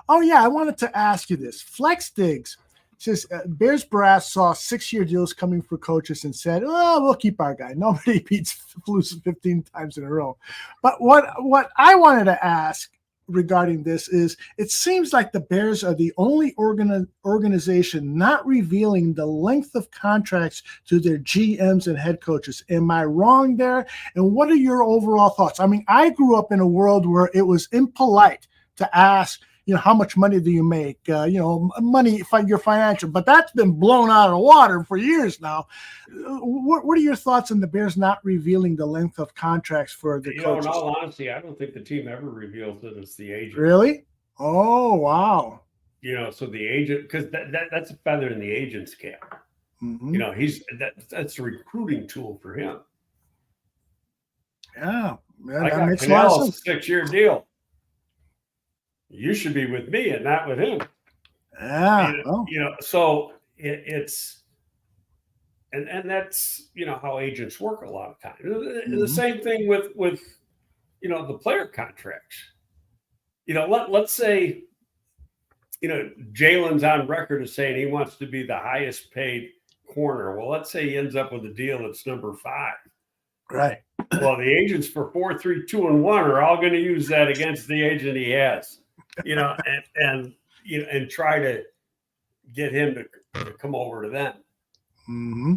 wanted to ask you this. Flex Diggs says Bears Brass saw 6-year deals coming for coaches and said, we'll keep our guy. Nobody beats Flus 15 times in a row. But what I wanted to ask regarding this is, it seems like the Bears are the only organization not revealing the length of contracts to their GMs and head coaches. Am I wrong there? And what are your overall thoughts? I mean, I grew up in a world where it was impolite to ask how much money do you make? Money, your financial, but that's been blown out of the water for years now. What are your thoughts on the Bears not revealing the length of contracts for the coaches? In all honesty, I don't think the team ever reveals that it's the agent. Really? Oh, wow. So the agent, because that's a feather in the agent's cap. Mm-hmm. That's a recruiting tool for him. Yeah, that makes a lot of sense. 6-year deal. You should be with me and not with him. Yeah. So it's and that's how agents work a lot of times. Mm-hmm. The same thing with the player contracts. Let's say Jalen's on record as saying he wants to be the highest paid corner. Well, let's say he ends up with a deal that's number 5. Right. Well, the agents for 4, 3, 2, and 1 are all going to use that against the agent he has, and try to get him to come over to them. Mm-hmm.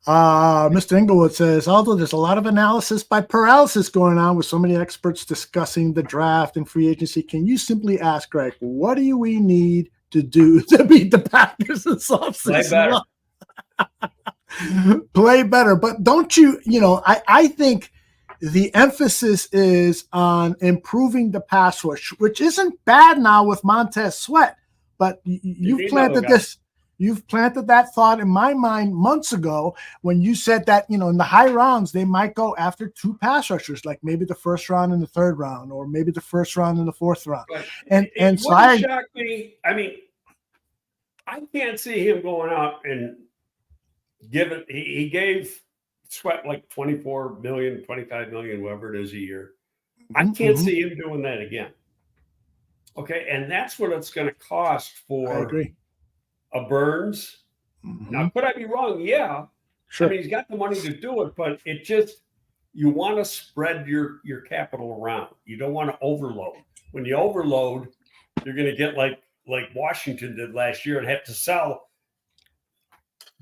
Mr. Inglewood says, although there's a lot of analysis by paralysis going on with so many experts discussing the draft and free agency, can you simply ask Greg, what do we need to do to beat the Packers this offseason? Play better. But don't you, I think the emphasis is on improving the pass rush, which isn't bad now with Montez Sweat, but you've planted that thought in my mind months ago when you said that, in the high rounds, they might go after 2 pass rushers, like maybe the first round and the 3rd round, or maybe the first round and the 4th round. Right. And so I shock me. I mean, I can't see him going out and he gave Sweat like 24 million, 25 million, whatever it is a year. I can't see him doing that again. Okay. And that's what it's going to cost for I agree. A Burns. Mm-hmm. Now, could I be wrong? Yeah. Sure. I mean, he's got the money to do it, but you want to spread your capital around. You don't want to overload. When you overload, you're going to get like Washington did last year and have to sell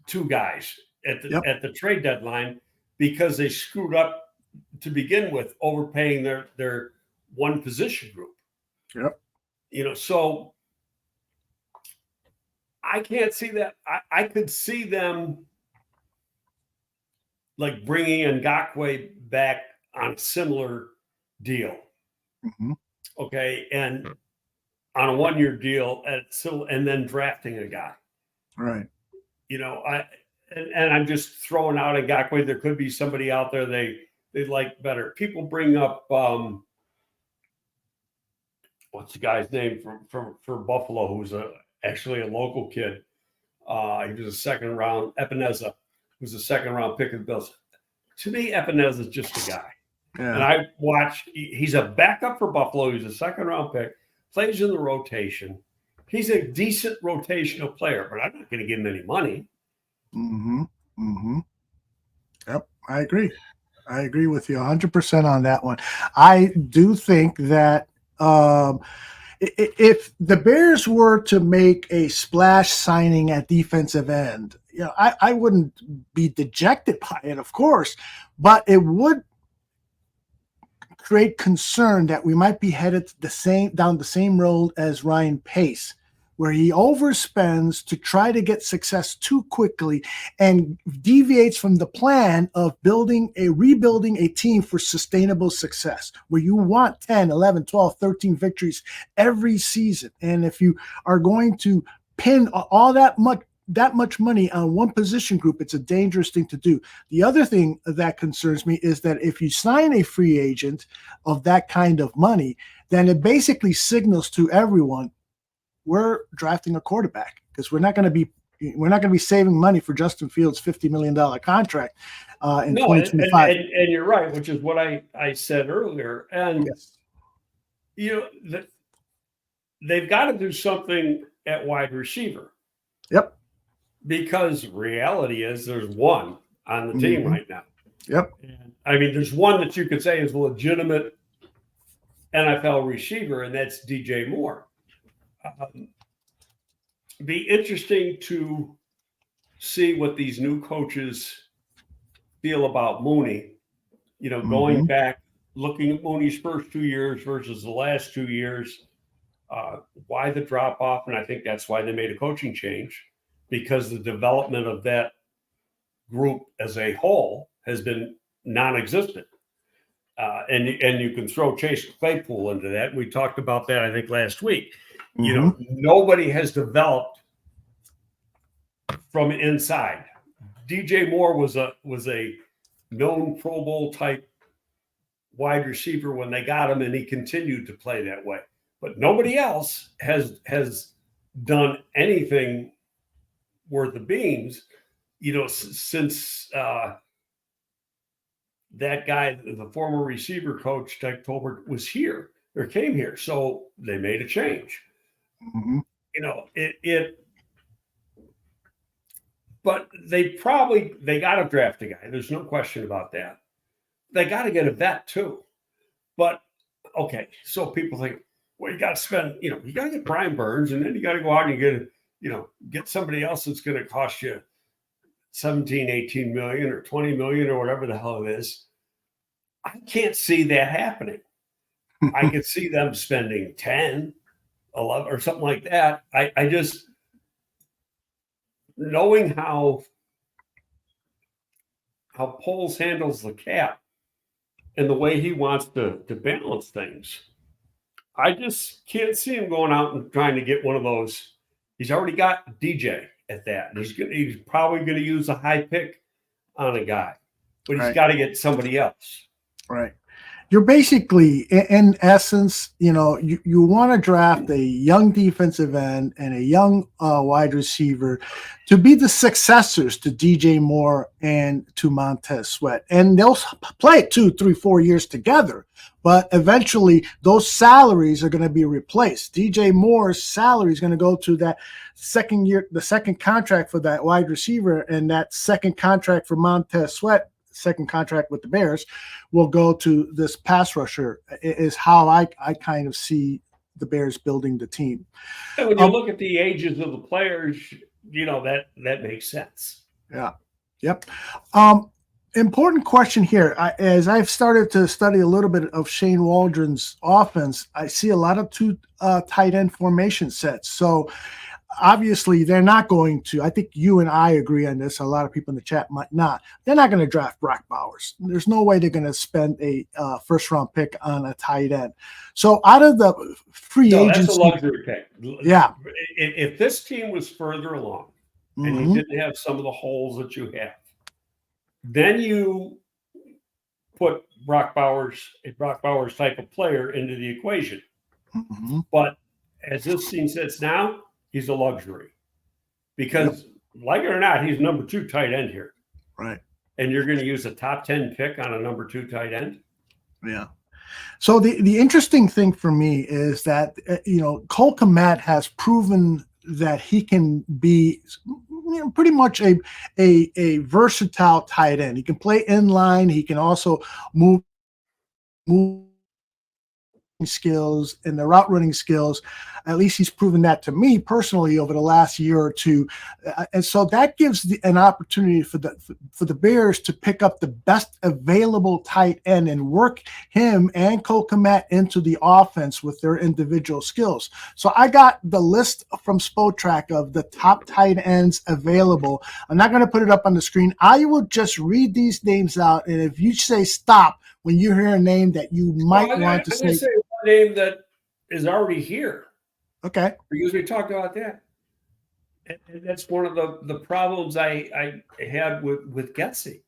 2 guys at the trade deadline because they screwed up to begin with, overpaying their one position group. Yep. So I can't see that. I could see them like bringing Ngakoue back on a similar deal. Mm-hmm. Okay. And on a 1-year deal and then drafting a guy. Right. And I'm just throwing out Ngakoue. There could be somebody out there they like better. People bring up what's the guy's name for Buffalo, who's actually a local kid. He was a 2nd round, Epineza, who's a 2nd round pick of the Bills. To me, Epineza is just a guy. Yeah. And I watched, he's a backup for Buffalo. He's a 2nd round pick, plays in the rotation. He's a decent rotational player, but I'm not going to give him any money. Mm-hmm. Mm-hmm. Yep, I agree. I agree with you 100% on that one. I do think that if the Bears were to make a splash signing at defensive end, I wouldn't be dejected by it, of course, but it would create concern that we might be headed down the same road as Ryan Pace, where he overspends to try to get success too quickly and deviates from the plan of rebuilding a team for sustainable success, where you want 10, 11, 12, 13 victories every season. And if you are going to pin all that much money on one position group, it's a dangerous thing to do. The other thing that concerns me is that if you sign a free agent of that kind of money, then it basically signals to everyone, we're drafting a quarterback, because we're not going to be saving money for Justin Fields' $50 million contract in 2025. And you're right, which is what I said earlier. And they've got to do something at wide receiver. Yep. Because reality is there's one on the team right now. Yep. And, I mean, there's one that you could say is a legitimate NFL receiver, and that's DJ Moore. Be interesting to see what these new coaches feel about Mooney. Going back, looking at Mooney's first 2 years versus the last 2 years, Why the drop off? And I think that's why they made a coaching change, because the development of that group as a whole has been non-existent. And you can throw Chase Claypool into that. We talked about that, I think, last week. Mm-hmm. You know, nobody has developed from inside. DJ Moore was a known Pro Bowl type wide receiver when they got him, and he continued to play that way. But nobody else has done anything worth the beans, you know, since that guy, the former receiver coach, Doug Tolbert, was here or came here. So they made a change. Mm-hmm. You know, but they got to draft a guy. There's no question about that. They got to get a vet too. But okay, so people think, well, you got to spend, you got to get Brian Burns, and then you got to go out and get somebody else that's going to cost you 17, 18 million or 20 million or whatever the hell it is. I can't see that happening. I could see them spending 10, 11 or something like that. I just, knowing how Poles handles the cap and the way he wants to balance things, I just can't see him going out and trying to get one of those. He's already got DJ at that. He's probably going to use a high pick on a guy, but he's got to get somebody else. Right. You're basically, in essence, you want to draft a young defensive end and a young wide receiver to be the successors to DJ Moore and to Montez Sweat. And they'll play 2, 3, 4 years together. But eventually, those salaries are going to be replaced. DJ Moore's salary is going to go to that second year, the second contract for that wide receiver, and that second contract for Montez Sweat, second contract with the Bears, will go to this pass rusher. Is how I kind of see the Bears building the team. And when you look at the ages of the players, that makes sense. Yeah. Yep. Important question here. As I've started to study a little bit of Shane Waldron's offense, I see a lot of two tight end formation sets. So obviously they're not going to, I think you and I agree on this, a lot of people in the chat might not, they're not going to draft Brock Bowers. There's no way they're going to spend a first round pick on a tight end. So out of the free agency, that's a luxury pick. Yeah. If this team was further along and you didn't have some of the holes that you have, then you put Brock Bowers, a Brock Bowers type of player, into the equation. But as this team sits now, he's a luxury because, like it or not, he's number 2 tight end here. Right. And you're going to use a top 10 pick on a number 2 tight end? Yeah. So the interesting thing for me is that, Cole Kmet has proven that he can be pretty much a versatile tight end. He can play in line. He can also move skills and the route running skills. At least he's proven that to me personally over the last year or two. And so that gives an opportunity for the Bears to pick up the best available tight end and work him and Cole Kmet into the offense with their individual skills. So I got the list from Spotrac of the top tight ends available. I'm not going to put it up on the screen. I will just read these names out. And if you say stop when you hear a name that you might want to say. I'm going to say one name that is already here. Okay. Because we talked about that. And that's one of the problems I had with Getsy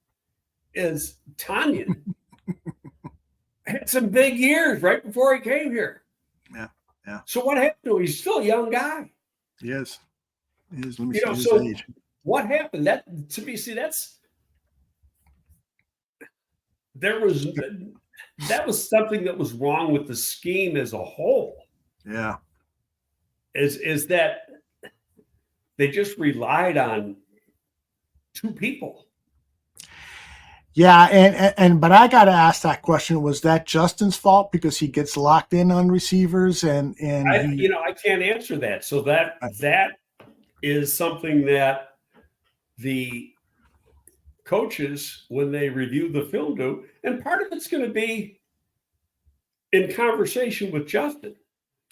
is Tanyan had some big years right before he came here. Yeah. Yeah. So what happened to him? He's still a young guy. He is. Let me see his age. What happened? That was something that was wrong with the scheme as a whole. Yeah. Is that they just relied on 2 people. Yeah, but I got to ask that question: was that Justin's fault because he gets locked in on receivers I can't answer that. So that is something that the coaches, when they review the film, do, and part of it's going to be in conversation with Justin.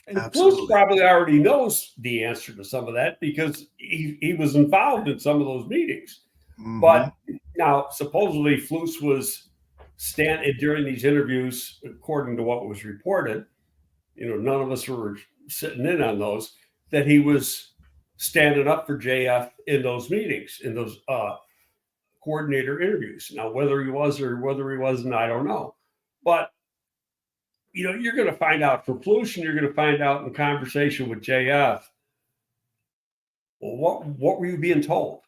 And Flus Absolutely. probably already knows the answer to some of that because he was involved in some of those meetings. Mm-hmm. But now, supposedly, Flus was standing during these interviews, according to what was reported. None of us were sitting in on those, that he was standing up for JF in those meetings, in those coordinator interviews. Now, whether he was or whether he wasn't, I don't know. But, you're going to find out for Flus, and you're going to find out in conversation with JF, well, what were you being told?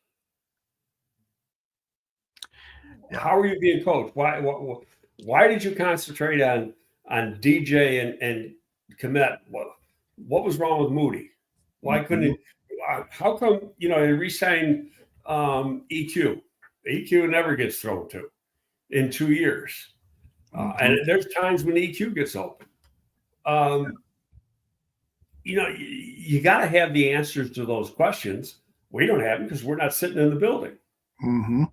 Yeah. How are you being coached? Why did you concentrate on DJ and Komet? What was wrong with Moody? Why couldn't he? How come he re-signed EQ? EQ never gets thrown to in 2 years, and there's times when EQ gets open. You got to have the answers to those questions. We don't have them because we're not sitting in the building. Mm-hmm.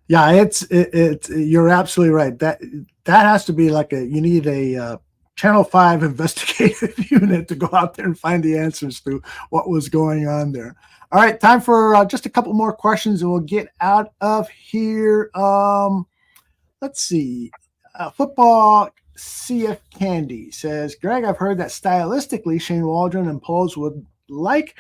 Yeah, it's you're absolutely right. That has to be like you need a Channel 5 investigative unit to go out there and find the answers to what was going on there. All right, time for just a couple more questions and we'll get out of here. Let's see. Football CF Candy says, Greg, I've heard that stylistically Shane Waldron and Poles would like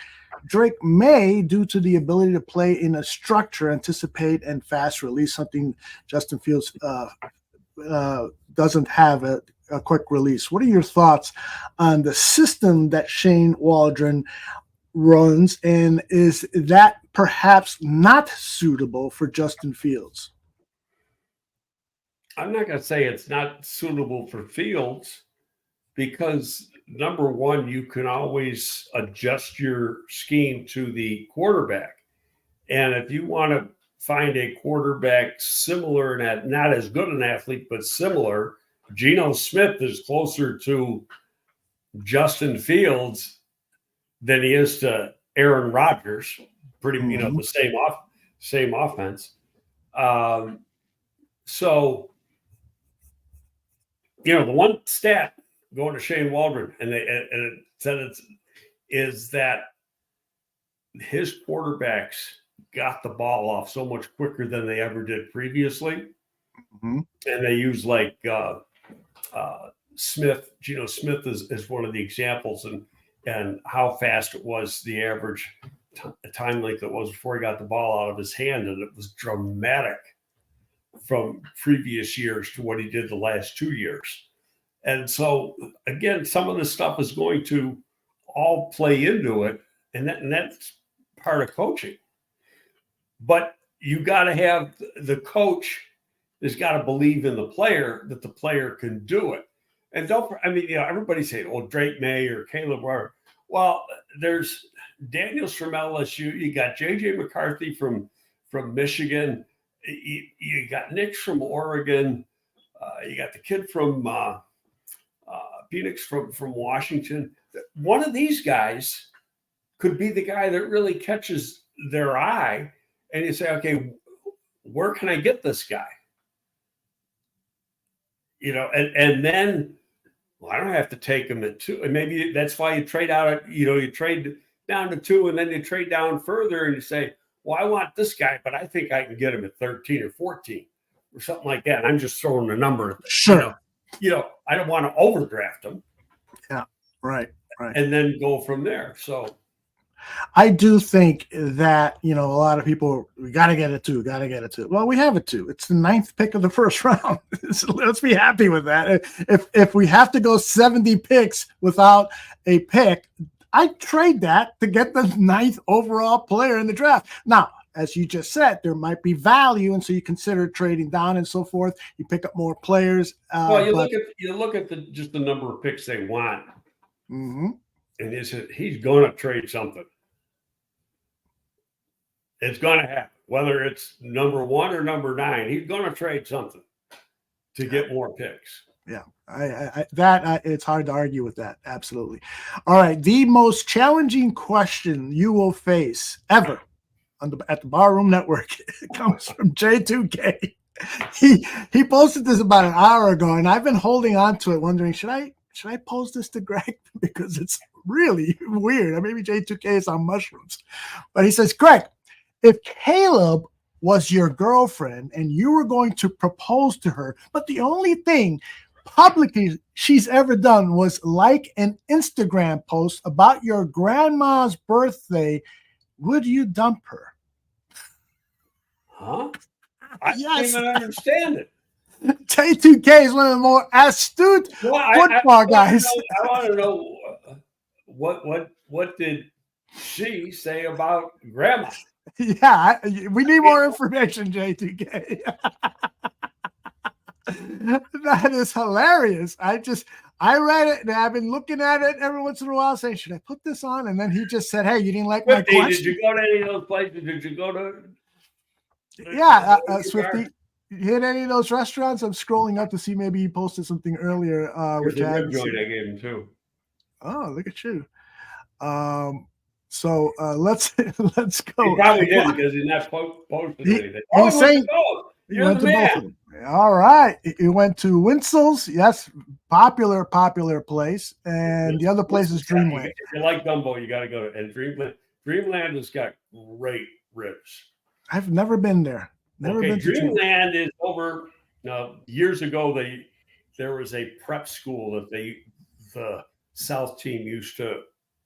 Drake May due to the ability to play in a structure, anticipate, and fast release, something Justin Fields doesn't have a quick release. What are your thoughts on the system that Shane Waldron runs, and is that perhaps not suitable for Justin Fields? I'm not going to say it's not suitable for Fields because, number one, you can always adjust your scheme to the quarterback. And if you want to find a quarterback similar, not as good an athlete, but similar, Geno Smith is closer to Justin Fields than he is to Aaron Rodgers. Pretty, the same offense. So, the one stat going to Shane Waldron, and it said is that his quarterbacks got the ball off so much quicker than they ever did previously. Mm-hmm. And they use like Smith. Geno Smith is one of the examples, and how fast it was, the average time length it was before he got the ball out of his hand, and it was dramatic from previous years to what he did the last 2 years. And so, again, some of this stuff is going to all play into it, and that's part of coaching. But you got to have the coach has got to believe in the player, that the player can do it. And everybody's saying, "Oh, Drake May or Caleb Warner." Well, there's Daniels from LSU. You got JJ McCarthy from Michigan. You got Nick from Oregon. You got the kid from Phoenix from Washington. One of these guys could be the guy that really catches their eye, and you say, okay, where can I get this guy? And then, I don't have to take him at 2. And maybe that's why you trade out, you trade down to 2, and then you trade down further and you say, well, I want this guy, but I think I can get him at 13 or 14 or something like that. I'm just throwing a number. Sure. I don't want to overdraft him. Yeah, right. And then go from there. So I do think that, a lot of people, we got to get a 2, Well, we have a 2. It's the 9th pick of the first round. So let's be happy with that. If we have to go 70 picks without a pick, I'd trade that to get the 9th overall player in the draft. Now, as you just said, there might be value, and so you consider trading down and so forth. You pick up more players. You look at just the number of picks they want, mm-hmm. and he's going to trade something. It's going to happen, whether it's number 1 or number 9. He's going to trade something to get more picks. Yeah, it's hard to argue with that. Absolutely. All right, the most challenging question you will face ever at the Barroom Network comes from J2K. He posted this about an hour ago, and I've been holding on to it, wondering, should I should I post this to Greg? Because it's really weird. Maybe J2K is on mushrooms. But he says, Greg, if Caleb was your girlfriend and you were going to propose to her, but the only thing publicly she's ever done was like an Instagram post about your grandma's birthday, would you dump her? Huh? I don't even understand it. J2K is one of the more astute football guys. I want to know what did she say about grandma? Yeah, we need more information, J2K. That is hilarious. I read it and I've been looking at it every once in a while saying, should I put this on? And then he just said, hey, you didn't like my question? Did you go to any of those places? Did you go to? Yeah, Swifty. Hit any of those restaurants? I'm scrolling up to see maybe he posted something earlier. There's a rib joint I gave him too. Oh, look at you. So let's go. He probably did because he's not posted anything. He's saying he went to both of them. All right. He went to Winsel's. Yes, popular place. And the other place is Dreamland. If you like Dumbo, you got to go to and Dreamland. Dreamland has got great ribs. I've never been there. Been to Dreamland is over. Now, years ago, there was a prep school that the South team used to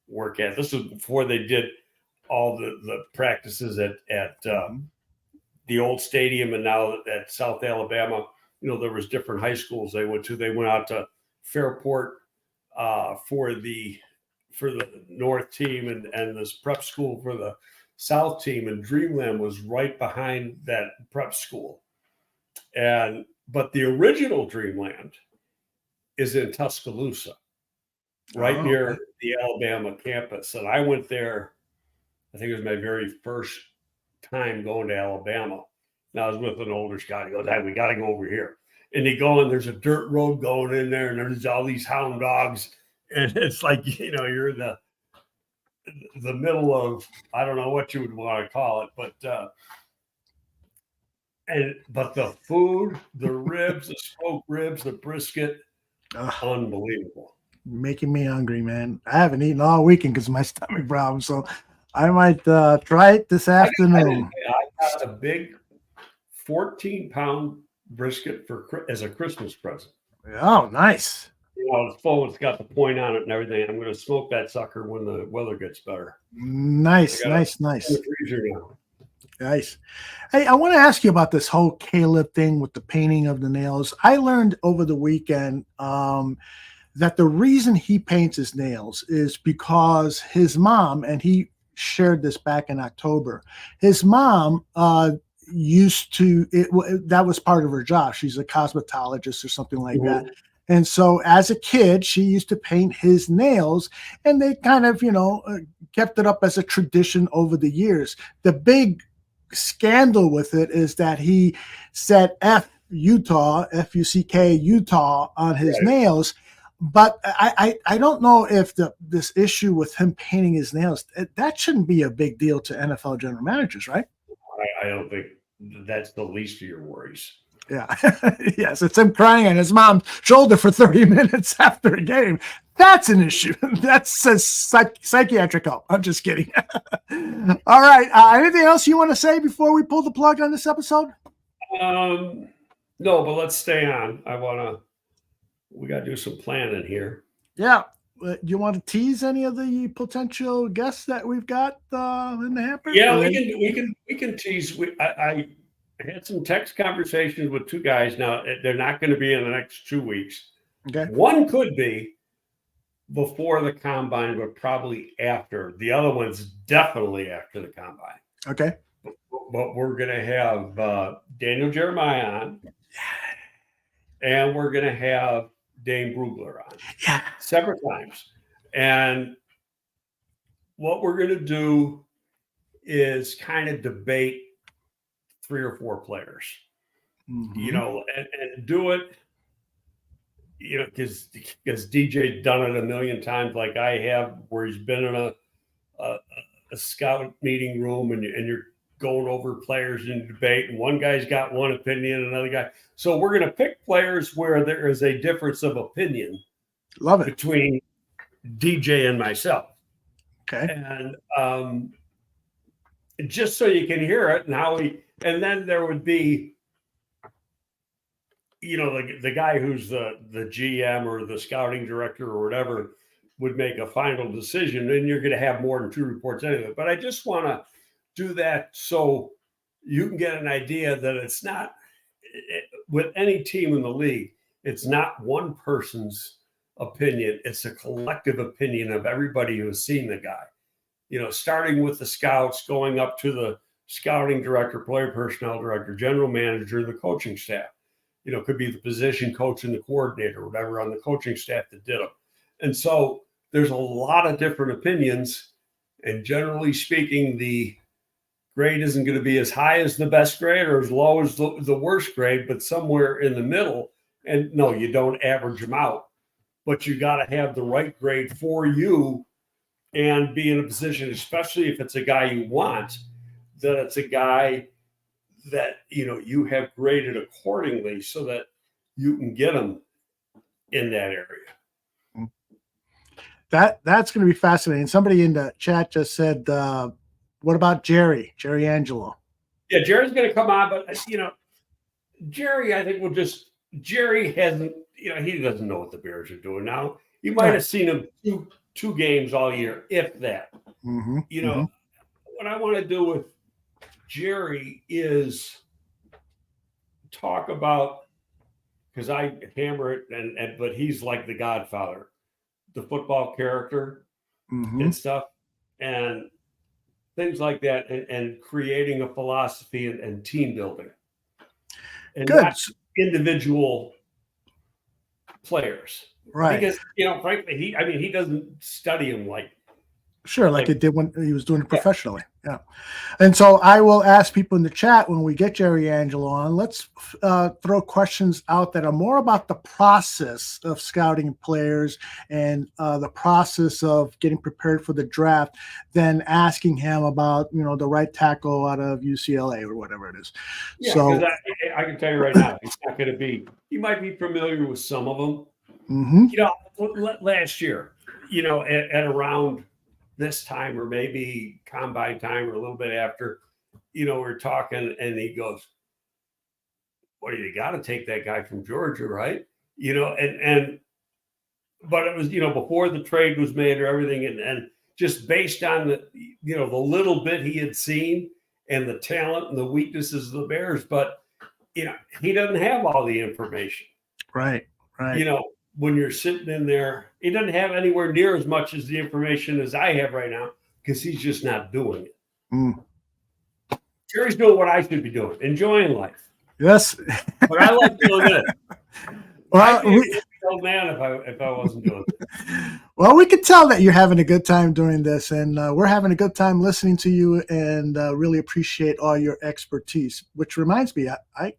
work at. This was before they did all the practices at the old stadium, and now at South Alabama. There was different high schools they went to. They went out to Fairport for the North team and this prep school for the South team, and Dreamland was right behind that prep school. But the original Dreamland is in Tuscaloosa, right near the Alabama campus. And I went there, I think it was my very first time going to Alabama. And I was with an older scout. He goes, hey, we got to go over here. And you go, and there's a dirt road going in there, and there's all these hound dogs. And it's like, you're in the middle of, I don't know what you would want to call it, but the food, the ribs, the smoked ribs, the brisket, unbelievable. Making me hungry, man. I haven't eaten all weekend because of my stomach problem, so I might try it this afternoon. I got a big 14-pound brisket as a Christmas present. Oh, nice. It's full. It's got the point on it and everything. I'm going to smoke that sucker when the weather gets better. Nice. Nice. Hey, I want to ask you about this whole Caleb thing with the painting of the nails. I learned over the weekend that the reason he paints his nails is because his mom, and he shared this back in October, his mom used to, that was part of her job. She's a cosmetologist or something like that. And so as a kid, she used to paint his nails, and they kind of, kept it up as a tradition over the years. The big scandal with it is that he said F Utah, F-U-C-K, Utah on his nails. But I don't know if this issue with him painting his nails, that shouldn't be a big deal to NFL general managers, right? I don't think that's the least of your worries. Yeah. Yes, it's him crying on his mom's shoulder for 30 minutes after a game. That's an issue. That's a psychiatric help. I'm just kidding. All right. Anything else you want to say before we pull the plug on this episode? No, but let's stay on. We got to do some planning here. Yeah. Do you want to tease any of the potential guests that we've got in the hamper? Yeah, we can tease. I had some text conversations with two guys. Now, they're not going to be in the next 2 weeks. Okay. One could be before the combine, but probably after. The other one's definitely after the combine. Okay. But we're going to have Daniel Jeremiah on, and we're going to have Dane Brugler on separate times. And what we're going to do is kind of debate 3 or 4 players, and do it, because DJ's done it a million times, like I have, where he's been in a scout meeting room and you're going over players in debate, and one guy's got one opinion, another guy. So we're going to pick players where there is a difference of opinion. Love it. between DJ and myself. Okay. And just so you can hear it, and then there would be, the guy who's the GM or the scouting director or whatever would make a final decision, and you're going to have more than 2 reports anyway. But I just want to do that so you can get an idea that it's not, with any team in the league, it's not one person's opinion. It's a collective opinion of everybody who has seen the guy, starting with the scouts, going up to the scouting director, player personnel director, general manager, the coaching staff. Could be the position coach and the coordinator, whatever, on the coaching staff that did them. And so there's a lot of different opinions. And generally speaking, the grade isn't going to be as high as the best grade or as low as the worst grade, but somewhere in the middle. And no, you don't average them out, but you got to have the right grade for you and be in a position, especially if it's a guy you want, that it's a guy that you have graded accordingly so that you can get them in that area. That's going to be fascinating. Somebody in the chat just said, what about Jerry Angelo? Yeah, Jerry's going to come on, but Jerry, I think Jerry hasn't, he doesn't know what the Bears are doing now. You might have seen him two games all year, if that. Mm-hmm. What I want to do with Jerry is talk about, because I hammer it, but he's like the Godfather, the football character and stuff, and things like that, and creating a philosophy and team building, and good, not individual players, right? Because frankly, he doesn't study them like he did when he was doing it professionally. Yeah. And so I will ask people in the chat when we get Jerry Angelo on, let's throw questions out that are more about the process of scouting players and the process of getting prepared for the draft than asking him about, the right tackle out of UCLA or whatever it is. Yeah, so I can tell you right now, he's not going to be, he might be familiar with some of them. Last year, at around this time, or maybe combine time, or a little bit after, we're talking, and he goes, "Well, you got to take that guy from Georgia, right?" But it was, before the trade was made or everything, and just based on the little bit he had seen and the talent and the weaknesses of the Bears, but he doesn't have all the information, right. When you're sitting in there, he doesn't have anywhere near as much as the information as I have right now, because he's just not doing it. Jerry's doing what I should be doing, enjoying life. Yes. But I like doing it. Well, I'd be an old man if I wasn't doing it. Well, we could tell that you're having a good time doing this, and we're having a good time listening to you, and really appreciate all your expertise. Which reminds me, I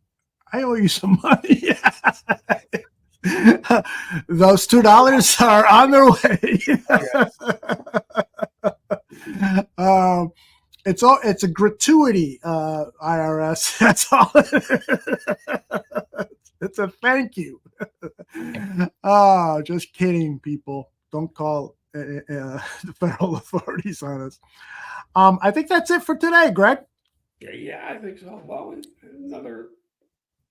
owe you some money. Those $2 are on their way. It's a gratuity, IRS. That's all. It's a thank you. Oh, just kidding, people. Don't call the federal authorities on us. I think that's it for today, Greg. Yeah, I think so. Well, another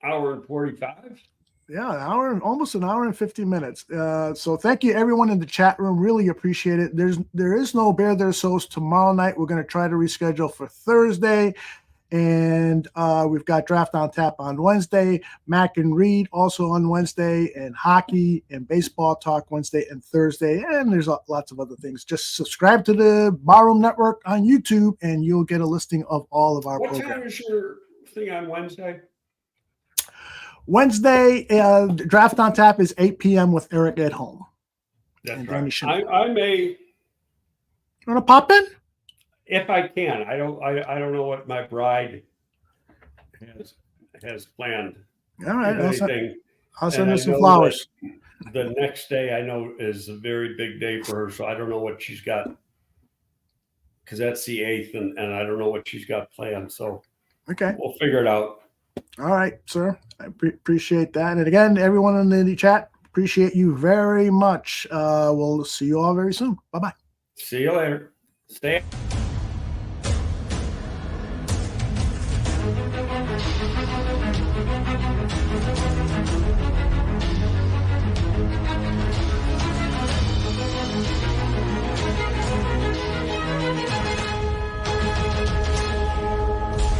hour and 45. Yeah, almost an hour and 50 minutes. So thank you, everyone in the chat room. Really appreciate it. There is no Bear Their Souls tomorrow night. We're going to try to reschedule for Thursday. And we've got Draft on Tap on Wednesday, Mac and Reed also on Wednesday, and hockey and baseball talk Wednesday and Thursday. And there's lots of other things. Just subscribe to the Barroom Network on YouTube, and you'll get a listing of all of our programs. What time is your thing on Wednesday? Wednesday, Draft on Tap is 8 p.m. with Eric at home. That's right. I may. You want to pop in? If I can. I don't know what my bride has planned. All right. I'll send her some flowers. The next day I know is a very big day for her, so I don't know what she's got, because that's the 8th, and I don't know what she's got planned. So okay, we'll figure it out. All right, sir. I appreciate that. And again, everyone in the chat, Appreciate you very much. We'll see you all very soon. Bye-bye. See you later. Stay.